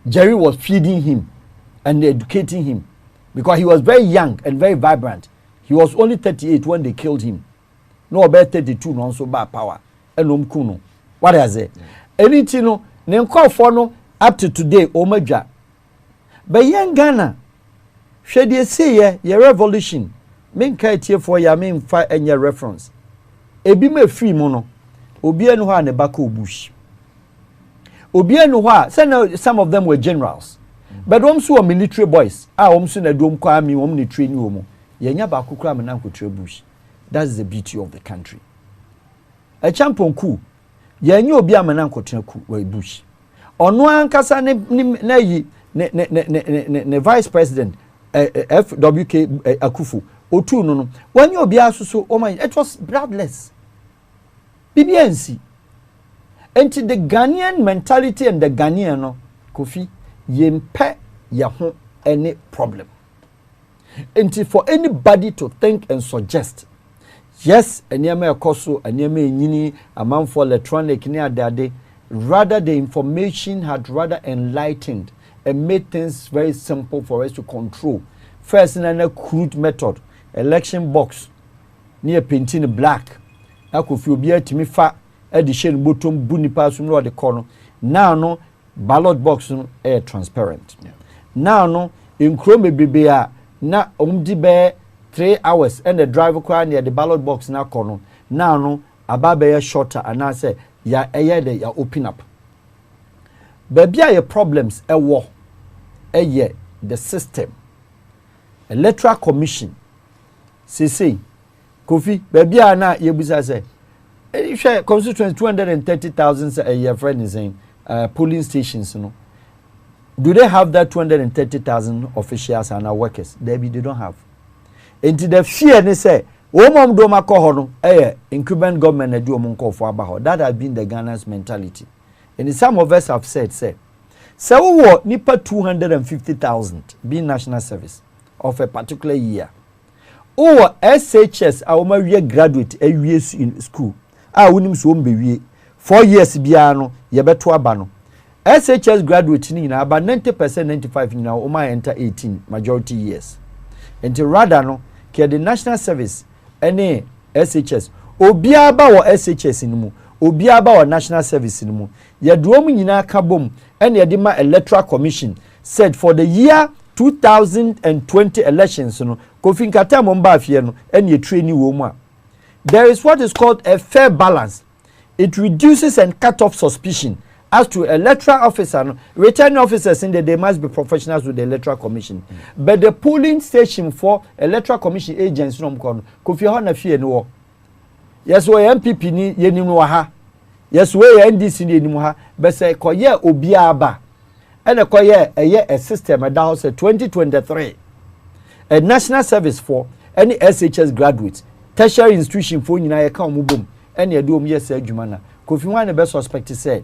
Speaker 13: Jerry was feeding him and educating him because he was very young and very vibrant. He was only 38 when they killed him. No about 32 no so bad power. And kuno. What is it? Anything no nenko for no up to today omaja. But young Ghana should you say your revolution men kai tie for ya men fa any reference. Ebi me free mono. Obi enu ha ne baka bush. Obi enu ha some of them were generals. But also military boys. Also na dom kwa mi ni train wo mo. Yenya ba kokura me na kotre bush. That's the beauty of the country. A champion coup. Yenya obi amana kotre coup we bush. Ono ankasa ne vice president FWK Akufu otu no. When you obi asuso oh my it was bloodless. BBNC. And the Ghanaian mentality and the Ghanaian no Kofi yempe yaho any problem. And for anybody to think and suggest, yes, anyame akoso, anyame nyini, amount for electronic ni adade, rather the information had rather enlightened and made things very simple for us to control. First, in a crude method, election box near painting black. I could feel beer to me fat edition bottom bunny pass from the corner. Now no ballot box no air transparent. Yeah. Now no in Chrome BBA na be 3 hours and the driver car near the ballot box na corner. Now no ababe shorter and I say ya de ya open up. Baby your problems a war a the system electoral commission say Kofi baby na yebusa say share constituency 230,000 a year friend is saying polling stations, you know. Do they have that 230,000 officials and our workers? They don't have. Into the fear they say, "Oh, mom, do my call incumbent government do call for about." That has been the Ghana's mentality, and some of us have said, "Say, so what? Nipa 250,000 being national service of a particular year. Oh, SHS, our year graduate a years in school. Ah, we need so be 4 years biano yebeto abano SHS graduate ni na about 90% 95 ni na o ma enter 18 majority years until rather no ke the national service any SHS obia ba wo SHS ni mu obia ba wo national service ni mu ye duom nyina ka bom ene ye de ma electoral commission said for the year 2020 elections no Kofi Nkata mo mba afie no ene ye train wo mu a there is what is called a fair balance it reduces and cut off suspicion as to electoral officer, returning officers in they must be professionals with the electoral commission. But the polling station for electoral commission agents from Kofi Hona Fie no. Yes, we MPP ni yenimu ha. Yes, we NDC ni yenimu ha. But say koye obiaba. And a system at house 2023. A national service for any SHS graduates, tertiary institution for you na account mubum. Any do me yes jumana. Kofi one the best suspect say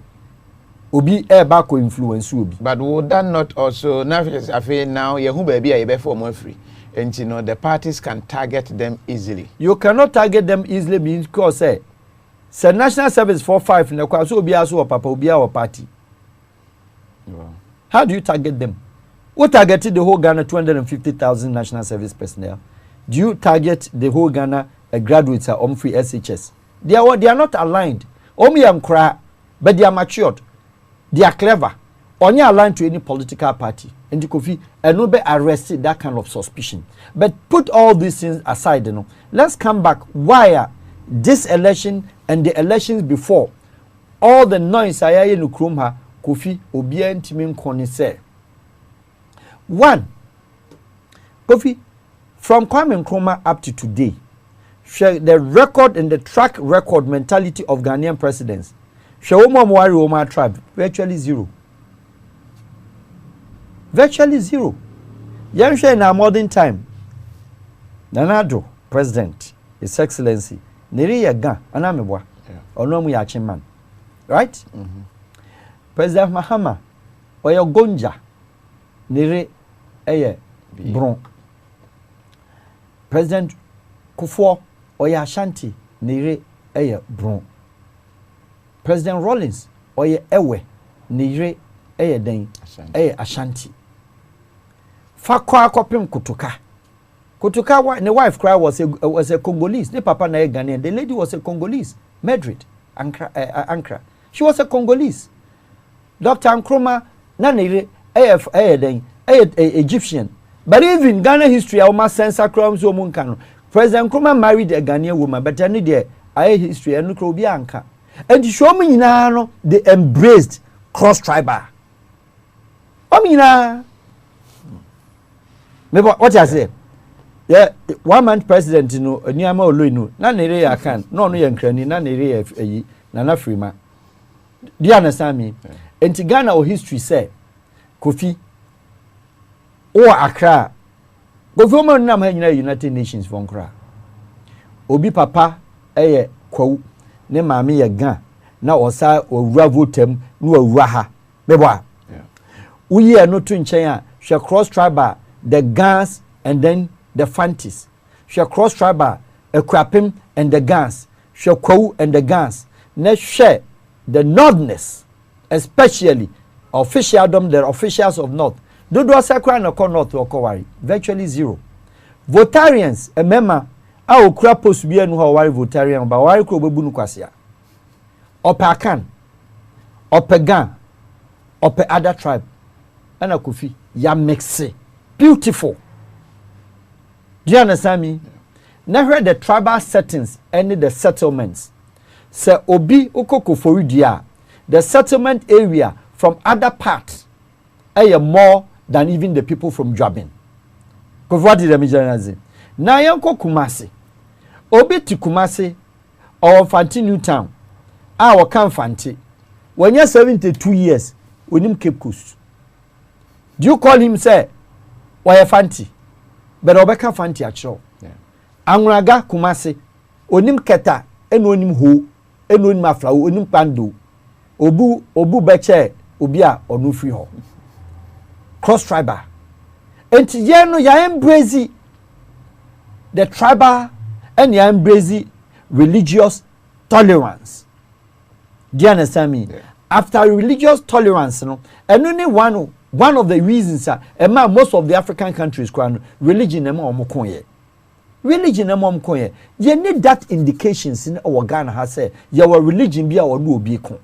Speaker 13: obi back influence obi.
Speaker 12: But would that not also now you baby a for more free? And you know the parties can target them easily.
Speaker 13: You cannot target them easily because say national service for 5 na kwa so obi aso papa obi our party. Wow. How do you target them? Who targeted the whole Ghana 250,000 national service personnel? Do you target the whole Ghana graduates are free SHS? They are not aligned. Omi am cry, but they are matured. They are clever. Only aligned to any political party. And the Kofi and no be arrested that kind of suspicion. But put all these things aside, you know. Let's come back. Why this election and the elections before all the noise I hear in Ukrumha Kofi Obia Ntimin Koni say. One, Kofi, from Kwame Nkrumah up to today, the record and the track record mentality of Ghanaian presidents, Shawoma Mwari Oma tribe, virtually zero. Virtually zero. Yansha in our modern time, Nanado, President, His Excellency, Neri Yagan, Anamibwa, Onomu Yachiman. Right? President Mahama, Oyo Gonja, Nere Eye Bron. President Kufuor Oya Ashanti Nere Eye Bron. President Rawlings Oye Ewe Nere Eye Den Eye Ashanti. Fakwa Kopim Kutuka. Kutuka, the wife cry was a Congolese. The papa na Ghanaian. The lady was a Congolese. Madrid, Ankara. She was a Congolese. Dr. Nkrumah Nanere Egyptian. But even Ghana history, I almost censor crimes or Munkano. President Nkrumah married a Ghanaian woman, but I need the history and Nkrumah. And show me now they embraced cross tribal. What I say? Yeah, 1 month president, you know, Niama Oluinu, Nanere Akan, no Yankrani, Nanere Nana Frima. Do you understand me? And to Ghana or history say, Kofi or Accra, government number United Nations for Accra. Obi Papa, Kwa, ne Mami Yagan, now Osa or Ravotem, no Raha, Beba. We are not to China, shall cross tribal, the Gans and then the Fantis. Shall cross tribal, a Crapim and the Gans, shall Kwa and the Gans. Let's share the Northness, especially officialdom, the officials of North. Do sakra no ko North or Kowari. Virtually zero. Votarians, a member, I will crap post be no Hawaii Votarian, but why could be Bunukwasia? Opakan, Opegan, Ope other tribe, and a Kofi, Yamexe. Beautiful. Do you understand me? Never the tribal settings, any the settlements. Se obi ukoko foridia, the settlement area from other parts are more than even the people from Jabin. Because what did the Mijanazzi? Na yanko Kumasi. Obi to Kumasi or Fanti Newtown. Our Fanti. When you're 72 years, with him Cape Coast. Do you call him say, why a Fanti? But Obeka Fanti actual. Angraga Kumasi. Onim Keta and onim who. Enu mafla onim pando obu beche obia onu free ho cross tribal enti ye no ya embrace the tribal and ya embrace religious tolerance. Do you understand me? After religious tolerance no and only one of the reasons most of the African countries religion em omokonye. Religion among koye. You need that indications in our Ghana has said your religion be our no be kon.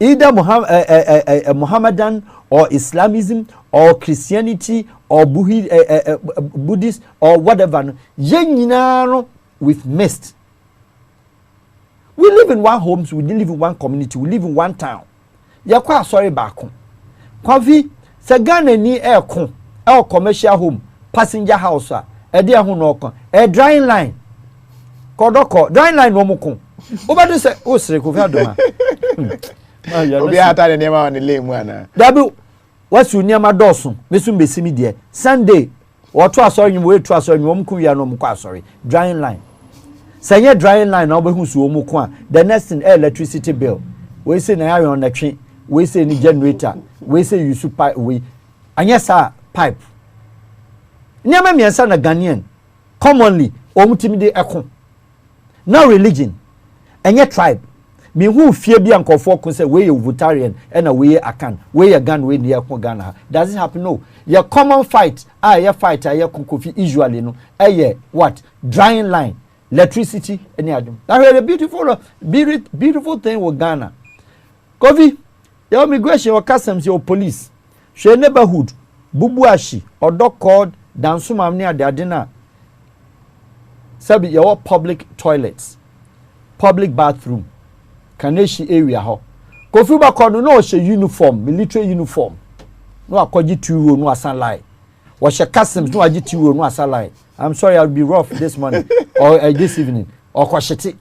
Speaker 13: Either Mohammedan or Islamism or Christianity or Buddhist or whatever. Yenina with mist. We live in one homes, we live in one community, we live in one town. You're quite sorry back home. Kofi, Sagana ni aircon, our commercial home, passenger house, a dear honor, a drying line. Kodoko, drying line no more. Over the say, oh, Srekova.
Speaker 12: Obi ata ne ma on the lane one.
Speaker 13: Dabu, what's your near my dorsum? Missum be simi dear. Sunday, or to us or you wait to us or you won't no sorry. Drying line. Say your drying line over who's womukwa. The next thing electricity bill. We say na on the train. We say ni generator. We say you super we. And yes, sir, pipe. Never me and son a Ghanaian. Commonly, omutimi ekon. No religion. And your tribe. Me who fear be uncle for say we you Votarian and a way a can. We a gun we near Ghana. Does it happen? No. Your common fight. Your fighter, your kofi usually no. What? Drying line. Electricity any adam. I heard a beautiful thing with Ghana. Kofi, your immigration or customs your police. She neighborhood, bubuashi or dog called dansuma near their dinner. Sabi your public toilets, public bathroom, Kaneshi area ho. Kofi ba kono no she uniform, military uniform. No akoji tuwo no asanlai. Was your customs no aji tuwo no asanlai. I'm sorry, I'll be rough this morning or this evening or kwasheti.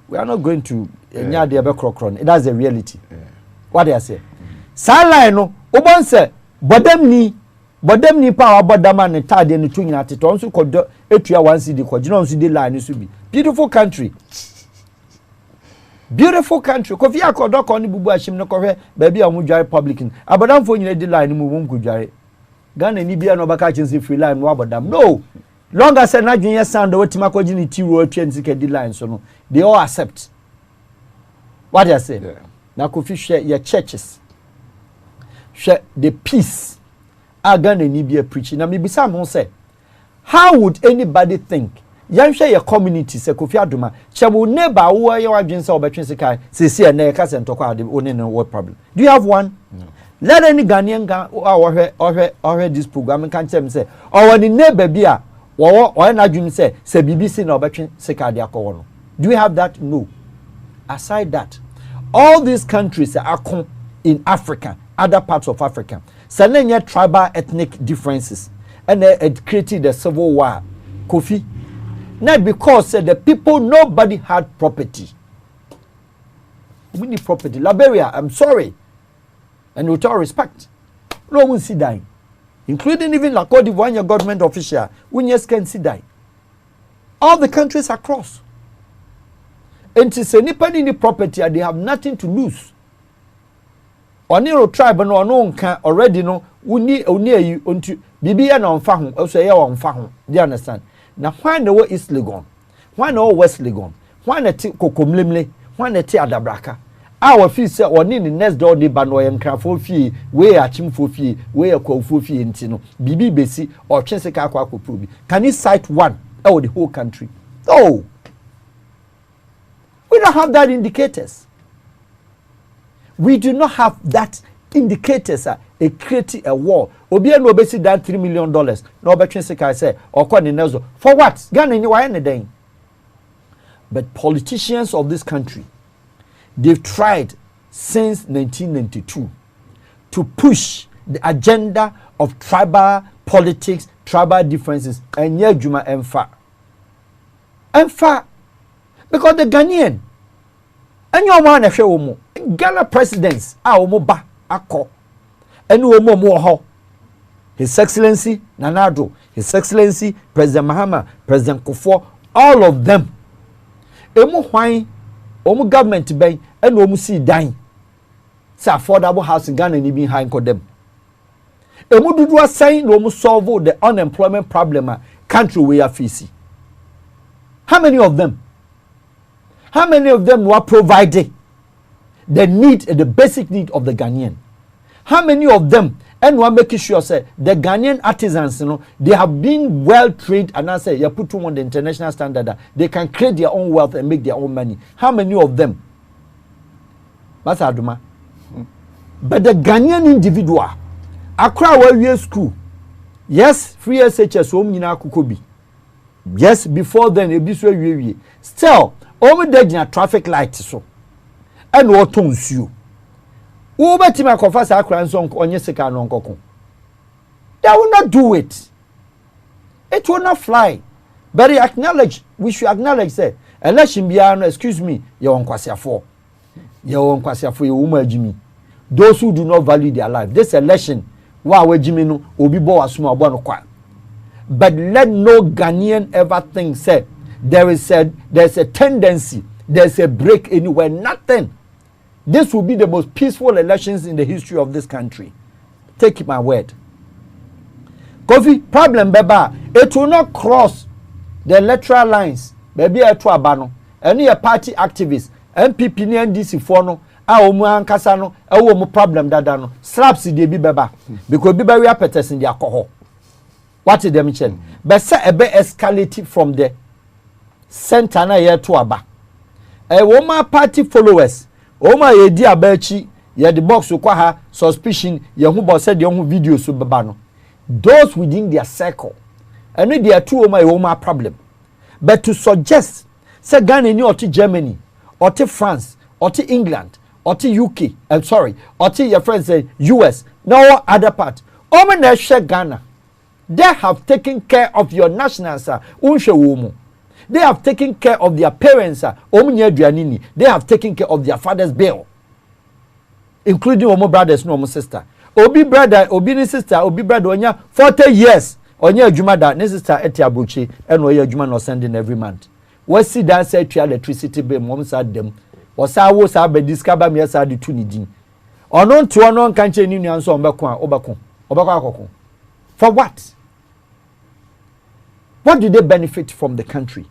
Speaker 13: We are not going to that's the reality. What do I say? Salai no, Obon say, bodem ni power bodama ne tade ne tunyina ate so kodo etua 1 CD ko gina so de line so bi. Beautiful country. Beautiful country. Kofi akodo ko ni bubu ashim no kohwe ba bia mu dware publican. Abodam fo nyina de line mu mu dware. Ghana ni bia no baka chinse free line no abodam. No. Long as na dwen sound wetima ko gini tiwo atwa nsika de line so no. They all accept. What do I say? Yeah. Now Kofi share your churches. Share the peace. Ghana ni bia preaching. Na me bisa mo say, how would anybody think? Yan share your community say Kofi Adoma. Chamo neighbor wo ye wadwen say obetwen sika say na e ka se ntokwa ade oni no what problem? Do you have one? No. Let any Ghanaian or this program can tell me say or the neighbor bia or na dwen say BBC na obetwen sika ade akọ. Do we have that? No. Aside that, all these countries are in Africa, other parts of Africa. Selenia tribal ethnic differences and it created a civil war. Kofi. Not because the people, nobody had property. We need property. Liberia, I'm sorry. And with all respect, no one see dying. Including even La Côte d'Ivoire government official, we just can see dying. All the countries across. And to say any property, they have nothing to lose. Oniro tribe no can already know uni you unto Bibia no fahu also ya on fahu. Do you understand? Now why no East Legon? Why no West Legon? Why na ti kokomlemle? Why na ti adabraka? Our fee say oni ni next door neighbor no yen krafo fie, we achimfo fie, we akwofo fie ntino. Bibi besi or chense ka akwa akoprobi. Can you cite one or the whole country? No. We don't have that indicators. We do not have that indicators. A creating a war. Obi no be down $3 million. No be twenty I say or kwa nezo. For what? Ghana ni wa anything. But politicians of this country, they've tried since 1992 to push the agenda of tribal politics, tribal differences, and yeah, Juma Emfa. Because the Ghanaian, and your man a Ghana presidents are omoba ako, and mo His Excellency Nanado, His Excellency President Mahama, President Kufuor, all of them. Emu why omu government bay and omu see dying. Say affordable house in Ghana and even high for them. Emu dudwa saying omu solve the unemployment problem country we are facing. How many of them? How many of them were providing the need, the basic need of the Ghanaian? How many of them, and we're making sure say the Ghanaian artisans, they have been well trained, and I say you put them on the international standard, they can create their own wealth and make their own money. How many of them? That's Aduma. But the Ghanaian individual, Accra where school, yes, free SHS home in Akukobi. Yes, before then, it be so we. Still, over there in traffic light so. And what tones you? Who bet him a confess our crimes on your second uncle? They will not do it. It will not fly. But we should acknowledge that election beyond, excuse me, your own kwasia for. Your own kwasia for your woman Jimmy. Those who do not value their life. This election, wow, Jimmy no, will be born as small one. But let no Ghanaian ever think say there's a tendency, there's a break anywhere, nothing. This will be the most peaceful elections in the history of this country. Take my word. KOFI, problem beba, it will not cross the electoral lines. Baby eto abano. Any a party activist, MPP ni NDC for no, omu ankasa no, omu problem dada no. Slaps the bi beba. Because bi we apetes in the alcohol. What is the mission? But say a bit escalated from the center na here to aba. Woman party followers. Oma ye di abachi ye the box ukwa ha suspicion ye hu bo said ye hu video so baba no. Those within their circle. And they are two oma problem. But to suggest say Ghana ni oti Germany, oti France, oti England, oti UK, I'm sorry, oti your friends say US, no other part. Oma na share Ghana. They have taken care of your nationals, they have taken care of their parents, they have taken care of their father's bill, including Omo brothers, no Omo sister. Obi brother, Obi ni sister, Obi brother, onya 40 years, onya juma da, ni sister eti abuchi, and oya juma no sending every month. We see that say to electricity bill, mom said them, or sa wo sa be discover me sa di tu ni din. Onon to onon kanche ni nyan so obakon. For what? What do they benefit from the country?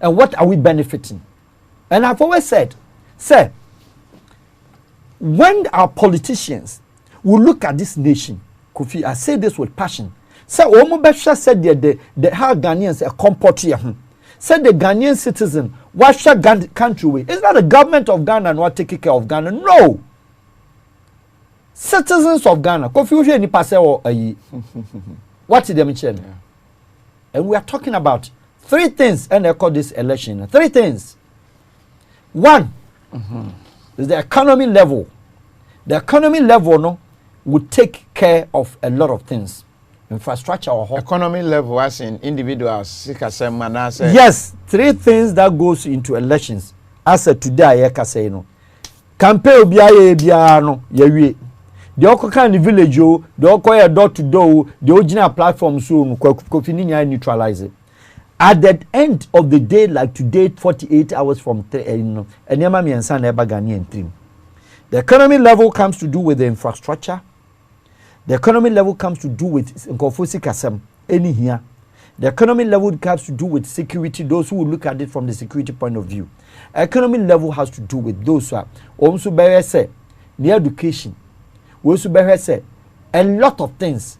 Speaker 13: And what are we benefiting? And I've always said, sir, when our politicians will look at this nation, KOFI, I say this with passion. Sir, Omobesha said the how Ghanaians are comport here. Said the Ghanaian citizen, what shall country way? It's not the government of Ghana not taking care of Ghana. No. Citizens of Ghana, KOFI, ni pass what is the mission? Yeah. And we are talking about three things, and I call this election. Three things. One is the economy level. The economy level no would take care of a lot of things. Infrastructure or
Speaker 12: economy level as in individuals.
Speaker 13: Yes, three things that goes into elections. As of today, I can say no. Campaign biya no yewie. The Okoka in the village, the Okoya door to door, the original platform soon, KOFI neutralize it. At the end of the day, like today, 48 hours from and Yamami and San Ebagani team. The economy level comes to do with the infrastructure. The economy level comes to do with Nkofosi Kasem, any here. The economy level comes to do with security, those who will look at it from the security point of view. Economy level has to do with those who are also better say, the education. We also better say a lot of things.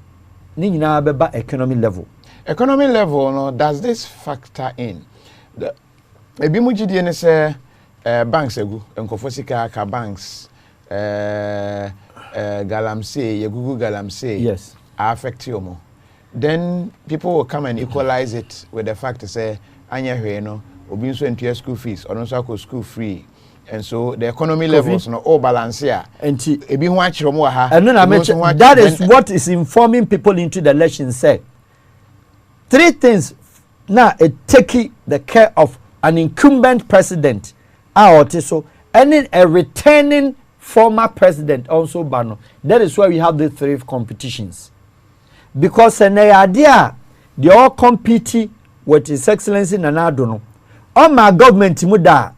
Speaker 13: Ni na beba economy level.
Speaker 12: Economy level, no, does this factor in? The ebi muji di ene say banks egu, Nkofosika ka banks, galamsey, yegugu galamsey.
Speaker 13: Yes.
Speaker 12: Affect you more. Then people will come and equalize it with the fact to say anya hwe no, obi nso entua school fees, or nso akọ school free. And so the economy levels no all balance here. And ebi ho akiro mo ha.
Speaker 13: And then I mentioned that is what is informing people into the election. Say three things. Now it taking the care of an incumbent president, so and then a returning former president also bano. That is why we have the three competitions. Because an idea they all compete with His Excellency Nana Adono. All my government muda.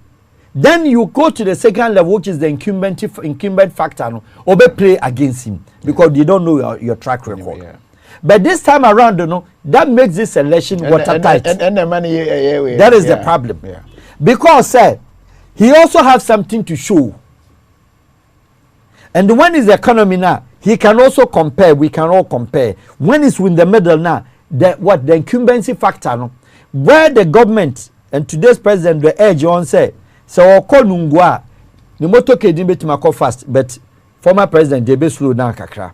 Speaker 13: Then you go to the second level, which is the incumbent factor, no, or play against him because you don't know your track record. Yeah. But this time around, you know, that makes this election watertight.
Speaker 12: And the money,
Speaker 13: that is the problem. Yeah. Because he also has something to show. And when is the economy now, he can also compare. We can all compare. When it's in the middle now, the incumbency factor, no, where the government and today's president, the edge on say. So call Nungwa, the motor didn't bet my fast, but former president they be slow down kakra.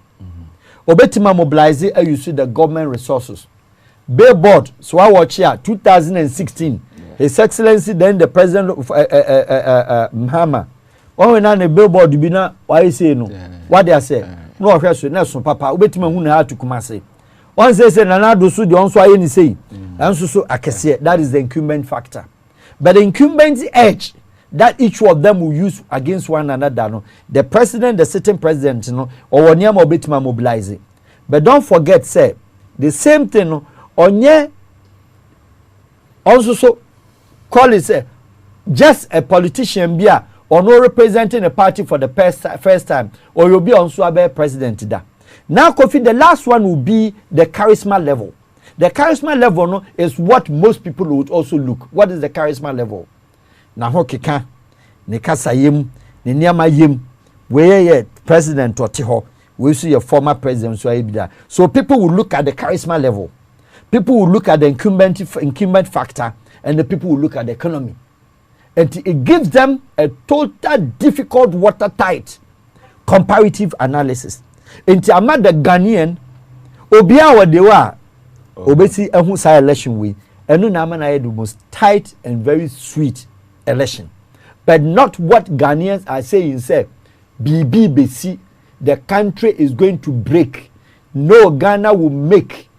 Speaker 13: Obetima mobilize you see the government resources. billboard so I watch here 2016 His Excellency then the President of Mahama when na billboard bi na why say no what they say no hwe so na so papa obetima hu na atu kumase one say Nana do so de on so aye ni say anso so akese that is the incumbent factor but the incumbent edge that each of them will use against one another no the president the sitting president no or woniam obetima mobilize but don't forget say the same thing no onye also so call it say just a politician bia or no representing a party for the first time or you'll be also a president da. Now Kofi the last one will be the charisma level. The charisma level no is what most people would also look. What is the charisma level? Na ho keka ne kasa yem ne niama yem we ye president oti ho we see your former president so ibida. So people will look at the charisma level. People will look at the incumbent factor and the people will look at the economy. And it gives them a total difficult watertight comparative analysis. Into among the Ghanaian, Obia wa dewa obesi ehun sa election we enu na amana the most tight and very sweet election. But not what Ghanaians are saying say BBBC the country is going to break. No, Ghana will make.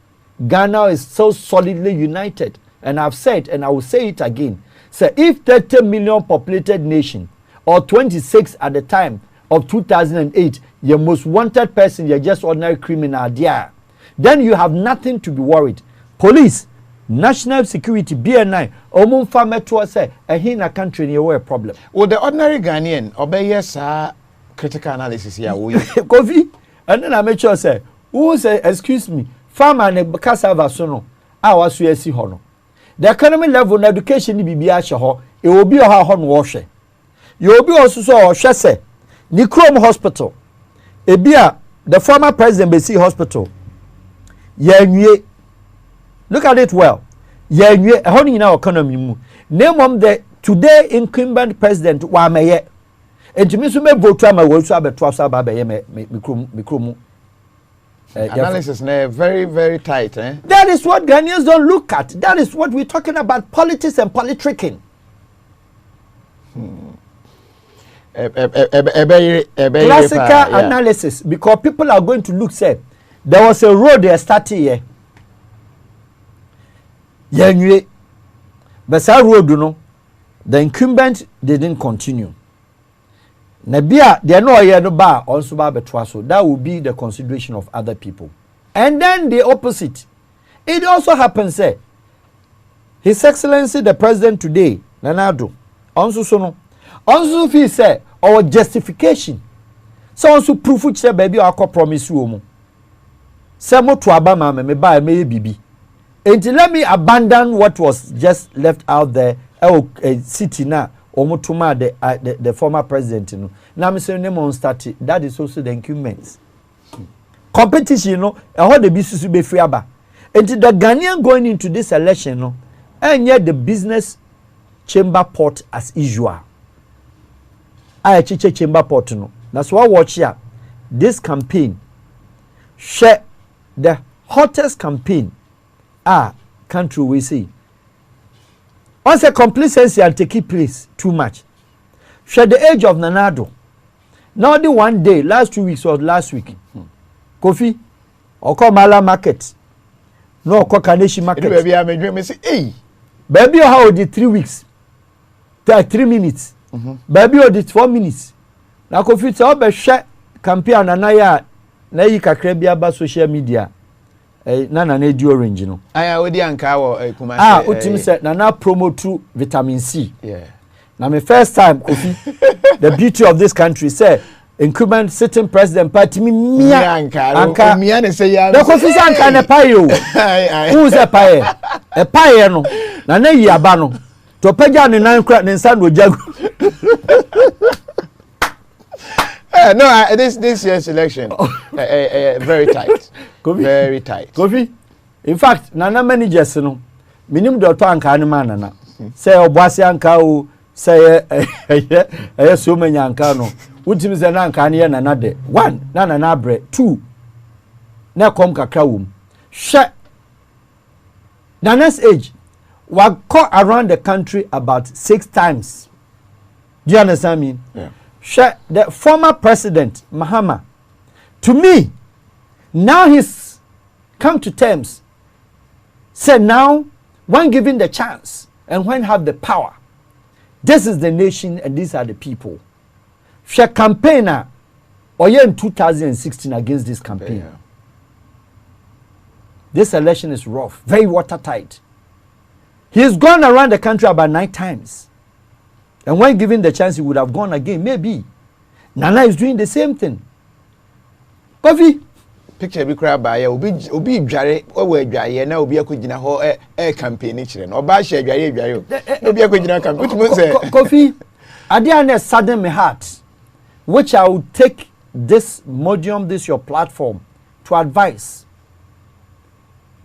Speaker 13: Ghana is so solidly united. And I've said, and I will say it again. So if 30 million populated nation, or 26 at the time of 2008, your most wanted person, you're just ordinary criminal there, then you have nothing to be worried. Police, national security, BNI, Omon Fametua say, a hina country near a problem.
Speaker 12: Well, the ordinary Ghanaian, obey yes, critical analysis here.
Speaker 13: Kofi, and then I make sure say, who say, excuse me, farmer and Cassava Sono, I was see hono. The economy level in education ni bibi ahye ho e obi o ha ho no wo hwe ye obi oso so o hwe se ni Chrome hospital ebia the former president Besi hospital ye nwie look at it well ye nwie e ho ni na economy mu name of the today incumbent president wa meye entimi so me vote ama wo so abeto so aba be ye me Chrome
Speaker 12: analysis very, very tight. Eh?
Speaker 13: That is what Ghanaians don't look at. That is what we're talking about, politics and politicking. Classical analysis, because people are going to look, say, there was a road they started here. But that road, you know, the incumbent didn't continue. Nabia, they are no here no bar also bar betwaso. That will be the consideration of other people. And then the opposite. It also happens, say, His Excellency the President today, Nanado, also sono, also feel say our justification. So also proof which say baby I promise you. Say mo to abama me buy me bibi. And let me abandon what was just left out there. City now. Omotuma the former president no na me say name on start that is also the incumbents competition you know how the business be free aba and the Ghanaian going into this election no and yet the business chamber port as usual chiche chamber port no that's why watch here this campaign share the hottest campaign country we see. Once a complacency and take place too much. Share the age of Nanado. Now the one day, last 2 weeks or last week. Kofi, or call Mala market. No, call Kaneshi market.
Speaker 12: Baby, I may say, hey.
Speaker 13: Baby, how did 3 weeks? 3 minutes. Baby, how did 4 minutes? Now, Kofi, so be share campaign and na yi kakrebia ba social media. Nana ne di orange no
Speaker 12: aya odi anka wo kuma
Speaker 13: utim say nana promo through vitamin C.
Speaker 12: Yeah.
Speaker 13: Now my first time Kofi the beauty of this country say incumbent sitting president party me anka
Speaker 12: mia ne say ya
Speaker 13: the Kofi say anka ne paye o who say paye e paye no na yi aba no to pagya ne nan kra ne nsa no jagu.
Speaker 12: No, this year's election very tight.
Speaker 13: Kofi,
Speaker 12: very tight.
Speaker 13: Kofi, in fact, Nana managers no, minimum doctor anka ni man nana. Say obuasi anka o, say so many anka no. Utimi say na anka ni ye nana de. 1, na bre. 2, na kom kakra wom. She Nana's age, we go around the country about 6 times. Do you understand me?
Speaker 12: Yeah.
Speaker 13: The former president, Mahama, to me, now he's come to terms. Say now, when given the chance and when have the power, this is the nation and these are the people. She campaigner or in 2016 against this campaign.
Speaker 12: Yeah.
Speaker 13: This election is rough, very watertight. He's gone around the country about 9 times. And when given the chance, he would have gone again, maybe. Nana is doing the same thing. KOFI.
Speaker 12: Picture be crab by obi dware o we dwaye na obi akogina ho campaign chire na oba share dwaye obi akogina campaign what say
Speaker 13: KOFI ade na sadden my heart, which I will take this medium, this your platform, to advise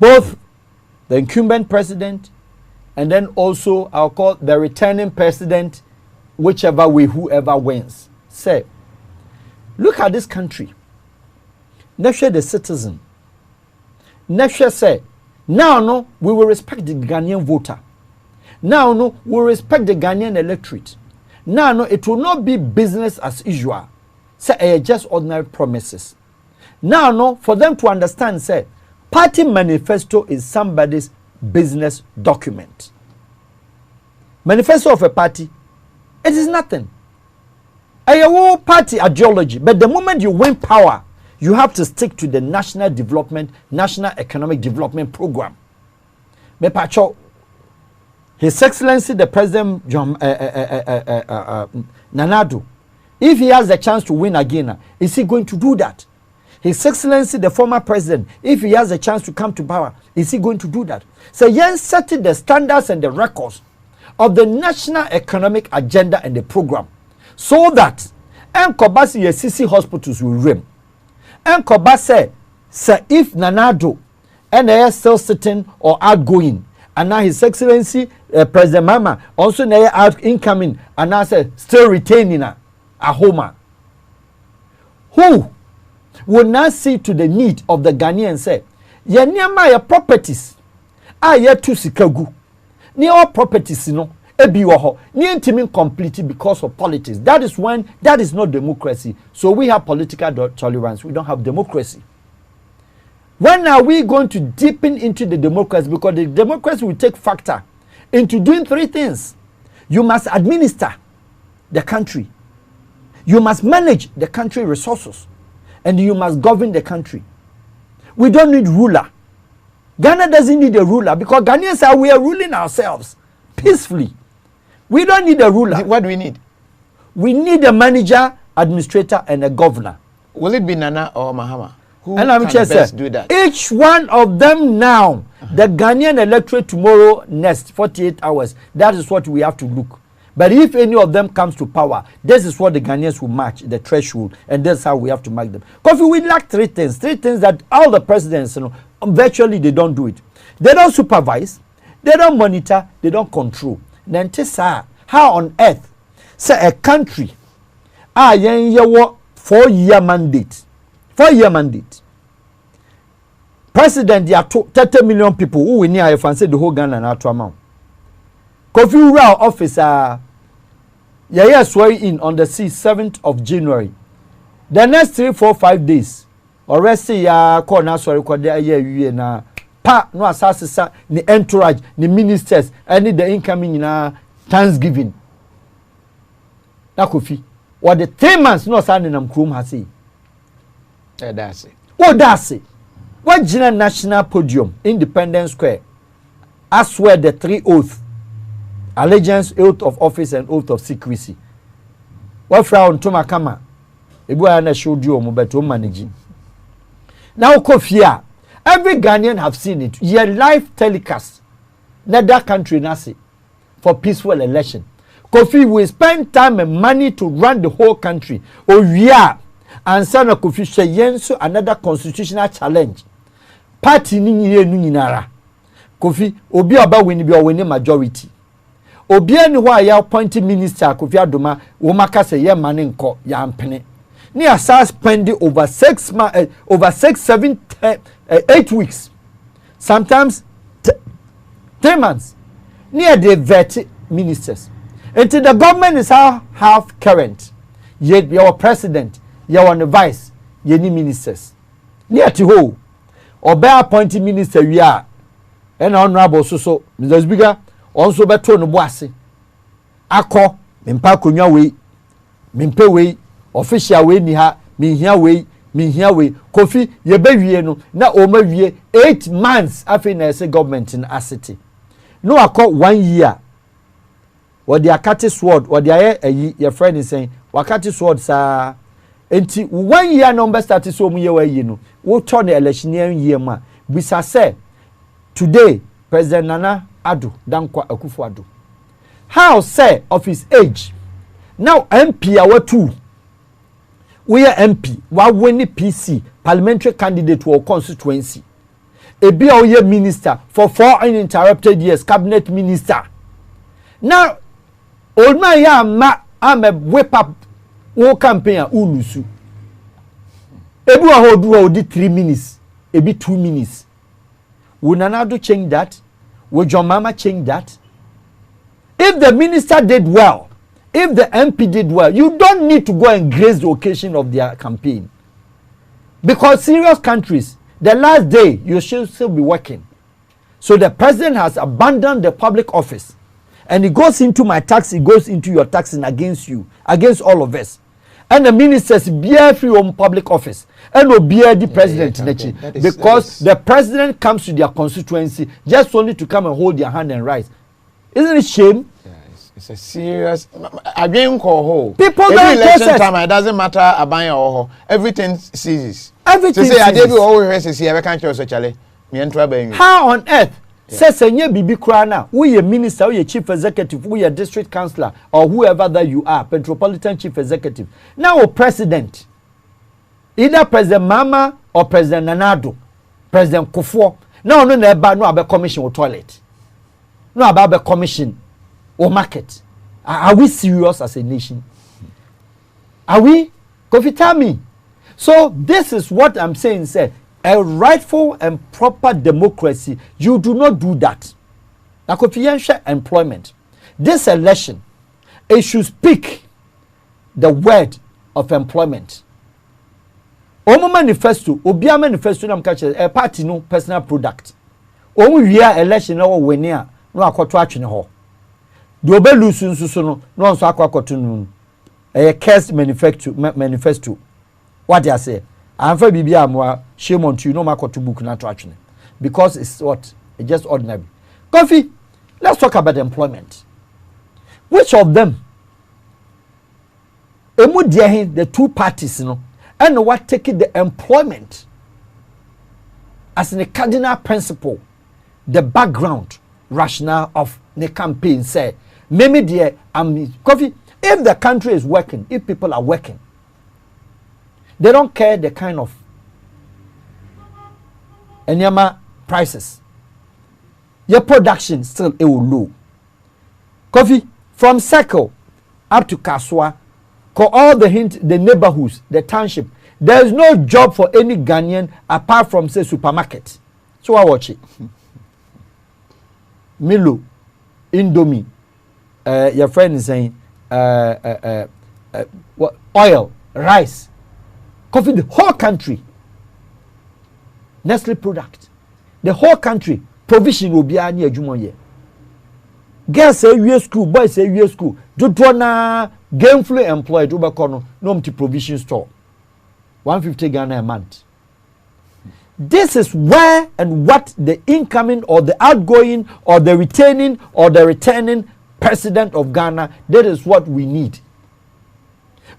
Speaker 13: both the incumbent president and then also I'll call the returning president, whichever way, whoever wins. Say, look at this country. Never the citizen. Never say, now no, we will respect the Ghanaian voter. Now no, we will respect the Ghanaian electorate. Now no, it will not be business as usual. Say, just ordinary promises. Now no, for them to understand, say, party manifesto is somebody's business document. Manifesto of a party, it is nothing. A whole party ideology, but the moment you win power, you have to stick to the national development, national economic development program. Me pacho, His Excellency the President John Nanado, if he has the chance to win again, is he going to do that? His Excellency the former president, if he has a chance to come to power, is he going to do that? So yes, setting the standards and the records of the national economic agenda and the program, so that Nkobasi Yesisi hospitals will rim. Nkobasi say if Nanado and they are still sitting or outgoing, and now His Excellency President Mama also they are out incoming, and now say still retaining a home. Who will now see to the need of the Ghanaian and say, ye niama your properties are yet to sikagu. Ni all properties, you know, ebi woho. Ni intimate completely because of politics. That is when that is not democracy. So we have political tolerance. We don't have democracy. When are we going to deepen into the democracy? Because the democracy will take factor into doing 3 things. You must administer the country. You must manage the country resources. And you must govern the country. We don't need ruler. Ghana doesn't need a ruler because Ghanaians are we are ruling ourselves peacefully. We don't need a ruler.
Speaker 12: What do we need?
Speaker 13: We need a manager, administrator, and a governor.
Speaker 12: Will it be Nana or Mahama? Who
Speaker 13: and I'm
Speaker 12: can best do that?
Speaker 13: Each one of them now, the Ghanaian electorate tomorrow, next 48 hours. That is what we have to look. But if any of them comes to power, this is what the Ghanaians will match, the threshold, and that's how we have to mark them. Because we lack 3 things that all the presidents, you know, virtually they don't do it. They don't supervise, they don't monitor, they don't control. Then how on earth, say a country, 4-year mandate, 4-year mandate. President, there are 30 million people who will near fancy the whole Ghana and our amount. KOFI Rao officer. Yeah, swearing in on the 7th of January. The next 3, 4, 5 days. Already ya corner sorry kwa ya na pa no asasa ni entourage ni ministers and the incoming na Thanksgiving. Na KOFI. What the 3 months no sani na mkrum hasi.
Speaker 12: That's it.
Speaker 13: Oh, that's it. What Jina National Podium, Independence Square, I swear the 3 oaths. Allegiance, oath of office, and oath of secrecy. What frown to Makama? Ebuana showed you Mobeto managing. Now, KOFI, every Ghanaian have seen it. Your live telecast, not that country nasi for peaceful election. KOFI will spend time and money to run the whole country. Oh yeah, and son of KOFI Sheyenso another constitutional challenge. Party ni nara. KOFI obi aba win be or majority. Obiani who ya appointed minister KOFI Adoma womaka say ye mane nko ya mpene ni asa spend over 8 weeks, sometimes 3 months. Near the vet ministers. Until the government is half current. Yet your president, your vice, your ministers. Near to who? Or bear appointed minister we are. And honorable so Mr. Speaker, also better no bossy. Ako, mimpa kunya we, mimpe we, official we ni ha, min here we, Kofi, ye be no, na oma wie 8 months after na say government in a city. No ako 1 year. What the akati sword, what the your friend is saying, wakati sword sa enti 1 year number started so mu ye wa yi no. Wo turn the election year ma. Bisa say today, President Nana Addo Dankwa Akufo-Addo, how say of his age, now MP our two, we are MP, wa winning PC, parliamentary candidate to our constituency, a be our year minister for 4 uninterrupted years, cabinet minister. Now, old man ya I'm a whip up war campaign ulusu. Ebu a hold 3 minutes, a bit 2 minutes. Would Nana Addo change that? Would your mama change that? If the minister did well, if the MP did well, you don't need to go and grace the occasion of their campaign. Because serious countries, the last day, you should still be working. So the president has abandoned the public office. And it goes into my tax, it goes into your tax and against you, against all of us. And the ministers bear free on public office and will bear the president because the president comes to their constituency just only to come and hold their hand and rise. Isn't it shame?
Speaker 12: Yeah, it's a serious. Again, people
Speaker 13: don't
Speaker 12: election time. It doesn't matter about everything ceases.
Speaker 13: Everything.
Speaker 12: So say I did always say I can't choose actually.
Speaker 13: How on earth? Says Senye Bibi Krana, we a minister, we a chief executive, we a district councillor, or whoever that you are, metropolitan chief executive. Now, a president, either President Mama or President Nana Addo, President Kufo. No, about commission or toilet. No, about commission or market. Are we serious as a nation? Are we? Kofi, tell me. So, this is what I'm saying, sir. A rightful and proper democracy, you do not do that. Now, employment. This election, it should speak the word of employment. Omo manifesto, Obia manifesto, nam catch a party no personal product. Omo wia election no wenia no akoto atwene ho. De obelusu nsusu no nso akwakoto no. A curse manifesto. What do I say? I'm for Bibia shame on you, no matter book not attraction. Because it's what? It's just ordinary. Kofi, let's talk about employment. Which of them? The 2 parties, and what taking the employment as the cardinal principle, the background, rationale of the campaign say, maybe dear, Kofi, if the country is working, if people are working, they don't care the kind of enyama prices. Your production still low. Coffee from Circle up to Kaswa, all the neighborhoods, the township. There is no job for any Ghanaian apart from say supermarket. So I watch it. Milo, Indomie, your friend is saying oil, rice. Coffee, the whole country. Nestle product. The whole country. Provision will be a near Jumoye. Girls say US school, boys say US school. Do na gainfully employed over corner, no provision store. 150 Ghana a month. This is where and what the incoming or the outgoing or the retaining or the returning president of Ghana, that is what we need.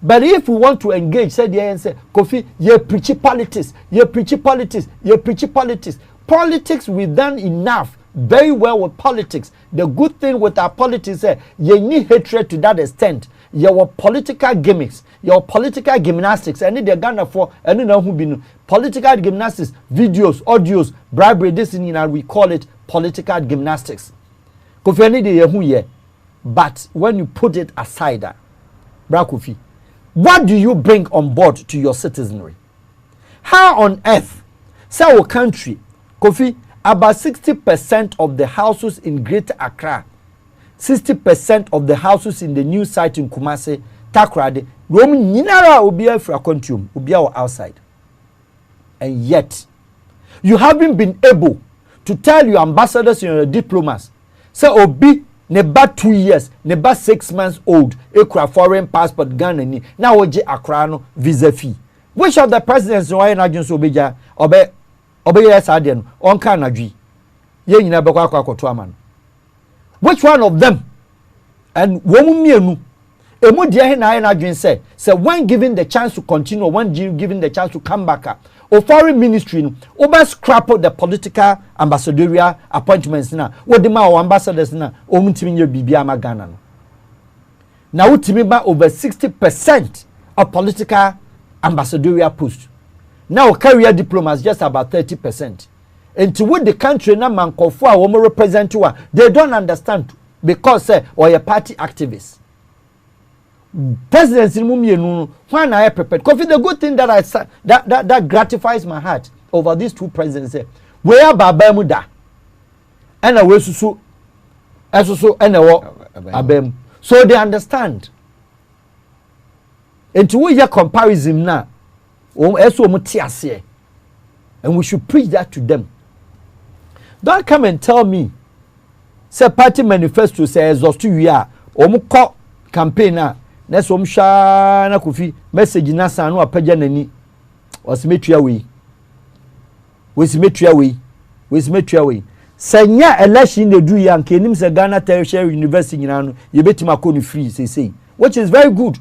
Speaker 13: But if we want to engage, say the ANC, Kofi, you preach politics, you preach politics, you preach politics. Politics, we've done enough, very well with politics. The good thing with our politics is you need hatred to that extent. Your political gimmicks, your political gymnastics, and they're Ghana for, and you know who been political gymnastics, videos, audios, bribery, this and we call it political gymnastics. Kofi, any day who ye, but when you put it aside, Bra Kofi, what do you bring on board to your citizenry? How on earth, say our country, Kofi, about 60% of the houses in Greater Accra, 60% of the houses in the new site in Kumasi, Takoradi, Rome Ninara Ubia Fracontium, Ubia outside. And yet, you haven't been able to tell your ambassadors and your diplomats, say, Obi, neba 2 years, neba 6 months old, ekura foreign passport, Ghana ni, na oje Accra visa fee. Which of the presidents why na Johnson Obeja, Obe yes adian, on Kanadri, ye nyina bekwa kwakoto aman. Which one of them? And womu mienu, emu dia na Adwin say when given the chance to continue, when given the chance to come back up, or foreign ministry, over scrap the political ambassadorial appointments na, what the ma ambassadors na, omutimi bibia magana. Now utimiba over 60% of political ambassadorial posts. Now career diplomats just about 30%. And to what the country na mankofo a womo represent you, they don't understand because or a party activists. Presidents in Mumienu, when I prepared, because the good thing that that gratifies my heart over these two presidents, where Babamuda and a Wesusu, Esusu and a Abem, so they understand. And to we comparison now, and we should preach that to them. Don't come and tell me, say party manifesto says exhaust you are omuko campaigner. Na so msha na kofi message na san no apaja nani osimetua we sanya election ne du ya nke nim se Ghana Tertiary University nyina no ye betima ko no free say which is very good.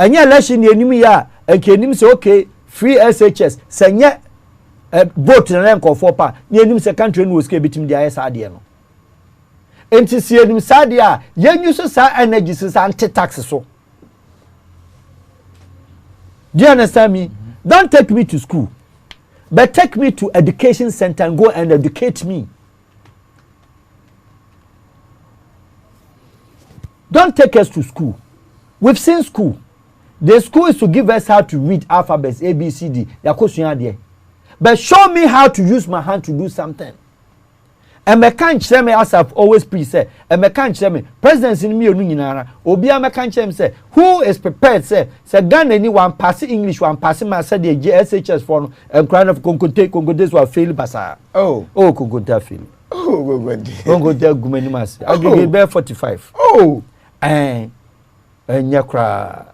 Speaker 13: Anya election ne nim ya nke nim se okay free SHS sanya vote na nko for pa ne nim se country no ska betim dia yes ade no. Enti si enim sade a yenyu so sa energy so anti tax so. Do you understand me? Don't take me to school, but take me to education center and go and educate me. Don't take us to school. We've seen school. The school is to give us how to read alphabets A B C D. But show me how to use my hand to do something. And me can't say me as I've always pre-said. And me can't say me presidents in me nyinara. Obi a me can't say who is prepared say Ghana anyone passing English one passing my said the SHS for and crown of Congotes were fail basa. Oh Congote fail. Oh Congote gumeni mas. I give bear 45. Oh nyakra.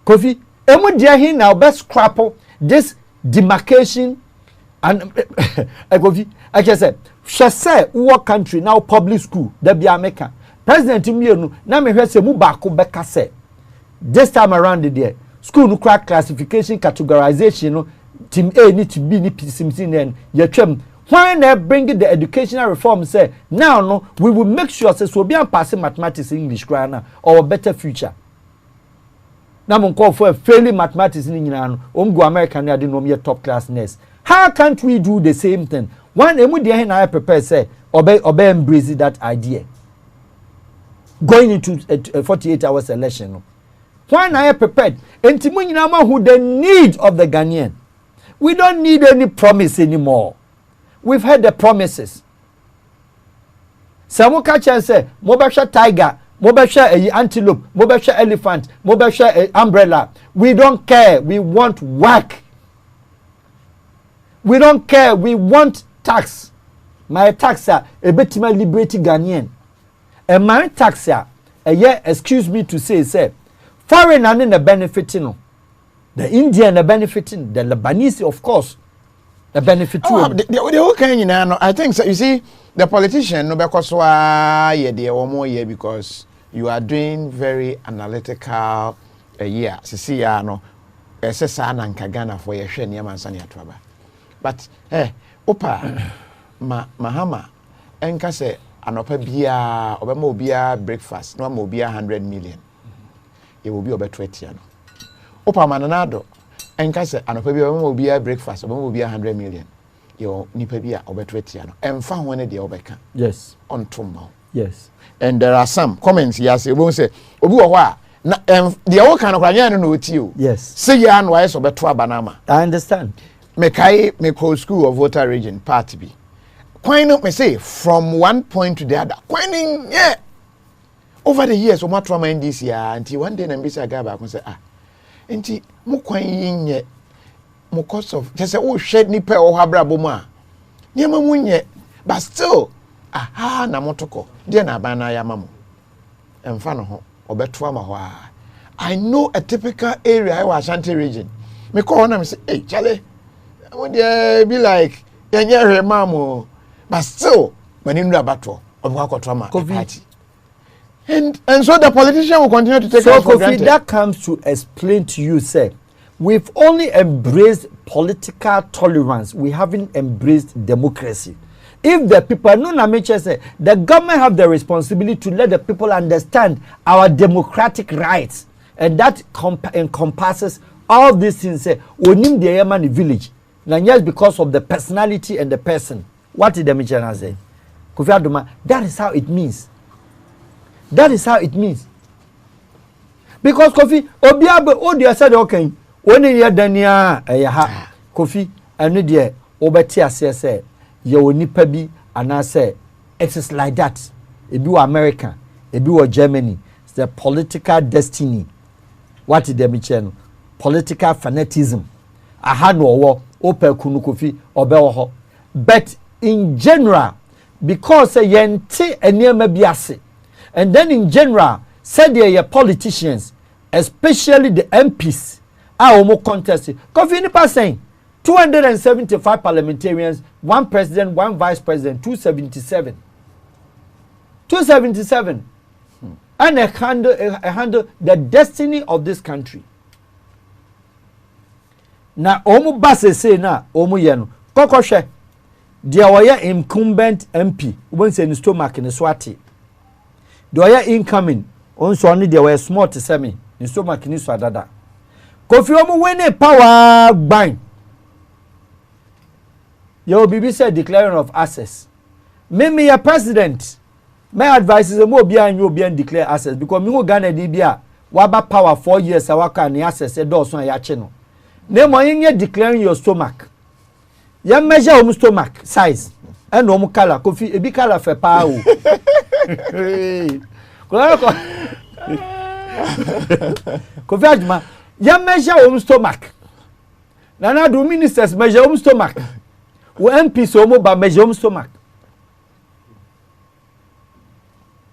Speaker 13: Kofi emu dia hin now best scrapple this demarcation and I just said what country now public school that be America president mienu na me hwese mu baako beka say this time around there school no crack classification categorization no team A need to be ni PCMC then you twem when they bring the educational reform say now no we will make sure say so be am passing mathematics English grana or better future. Na mon call for a failing mathematics in England, go American na no me top class nurse. How can't we do the same thing? One emu dey na prepare say obey embrace that idea. Going into a 48 hours election no. When I prepared enti mu nyina ma who the need of the Ghanaian. We don't need any promise anymore. We've had the promises. Some catch and say mobile tiger Mobesha antelope, mobesha elephant, mobesha umbrella. We don't care. We want work. We don't care. We want tax. My taxa a bit my liberty Ghanaian. And my taxa excuse me to say foreign and the benefiting. The Indian the benefiting, the Lebanese of course. The benefit too.
Speaker 12: The whole kind I think so. You see, the politician no because why one more year because you are doing very analytical year. See no SSA na Ghana for your share near Mansani Atraba. But opa mahama enka say anopa bia obema obia breakfast no ma obia 100 million. It will be over 20 no. Opa mananado enka say anopa bia obema obia breakfast obema obia 100 million. Yo nipa bia over 20 no. Emfa hone de obeka.
Speaker 13: Yes.
Speaker 12: On tomorrow.
Speaker 13: Yes.
Speaker 12: And there are some comments here say won't say obi wo ho a na the all kind of kwanya no oti o
Speaker 13: yes
Speaker 12: say ya no why so beto abanama
Speaker 13: I understand
Speaker 12: me call school of water region part B kwan no me say from one point to the other kwan yeah over the years o ma trauma in this year until one day na mbisa ga ba ko say enti mo kwan yinye mo cost of just say o shed ni pe o habra bo mu a niam mu nye but still na motoko de na ba na ya mamo emfa no ho obeto ama ho I know a typical area I was Ashanti region me call na me say hey Charlie would be like yenye mamo but still when you abato obwa trauma party and so the politician will continue to take
Speaker 13: so
Speaker 12: for granted.
Speaker 13: That comes to explain to you say we've only embraced political tolerance, we haven't embraced democracy. If the people, no nature say the government have the responsibility to let the people understand our democratic rights, and that encompasses all these things. Say onim the Yemeni village, now just because of the personality and the person. What did the Michana say? Kofi Adoma, that is how it means. That is how it means. Because Kofi obiabe odia said okay, when you dania ha Kofi anu de obeti ase say ye onipa bi anase it is like that. Ebi wo America, ebi wo Germany. It's the political destiny. What is the Michel? Political fanatism. Aha no wo ope kunu Kofi obe ho. But in general, because yente enema bi ase. And then in general, said there are politicians, especially the MPs, are almost contested. Kofi Nipa saying 275 parliamentarians, 1 president, 1 vice president, 277. 277. And handle the destiny of this country. Now, omu base say na omu yeno. Kokoshe, there were incumbent MP, when say in stomach in the Swati. Do I incoming on so only there were small to semi in stomach in Swadada. Kofi Omu when a power bind. Your BBC declaring of access. Me a president. My advice is a more behind you being declare access because me go Ghana DBA waba power 4 years awaka ni access a door so ya cheno. Ne mo yin declaring your stomach. Ya measure your stomach size and no color Kofi e bi color fe pa o. Kofi Adjuma, ya measure your stomach. Nana do ministers measure your stomach. We MP so mo ba measure your stomach.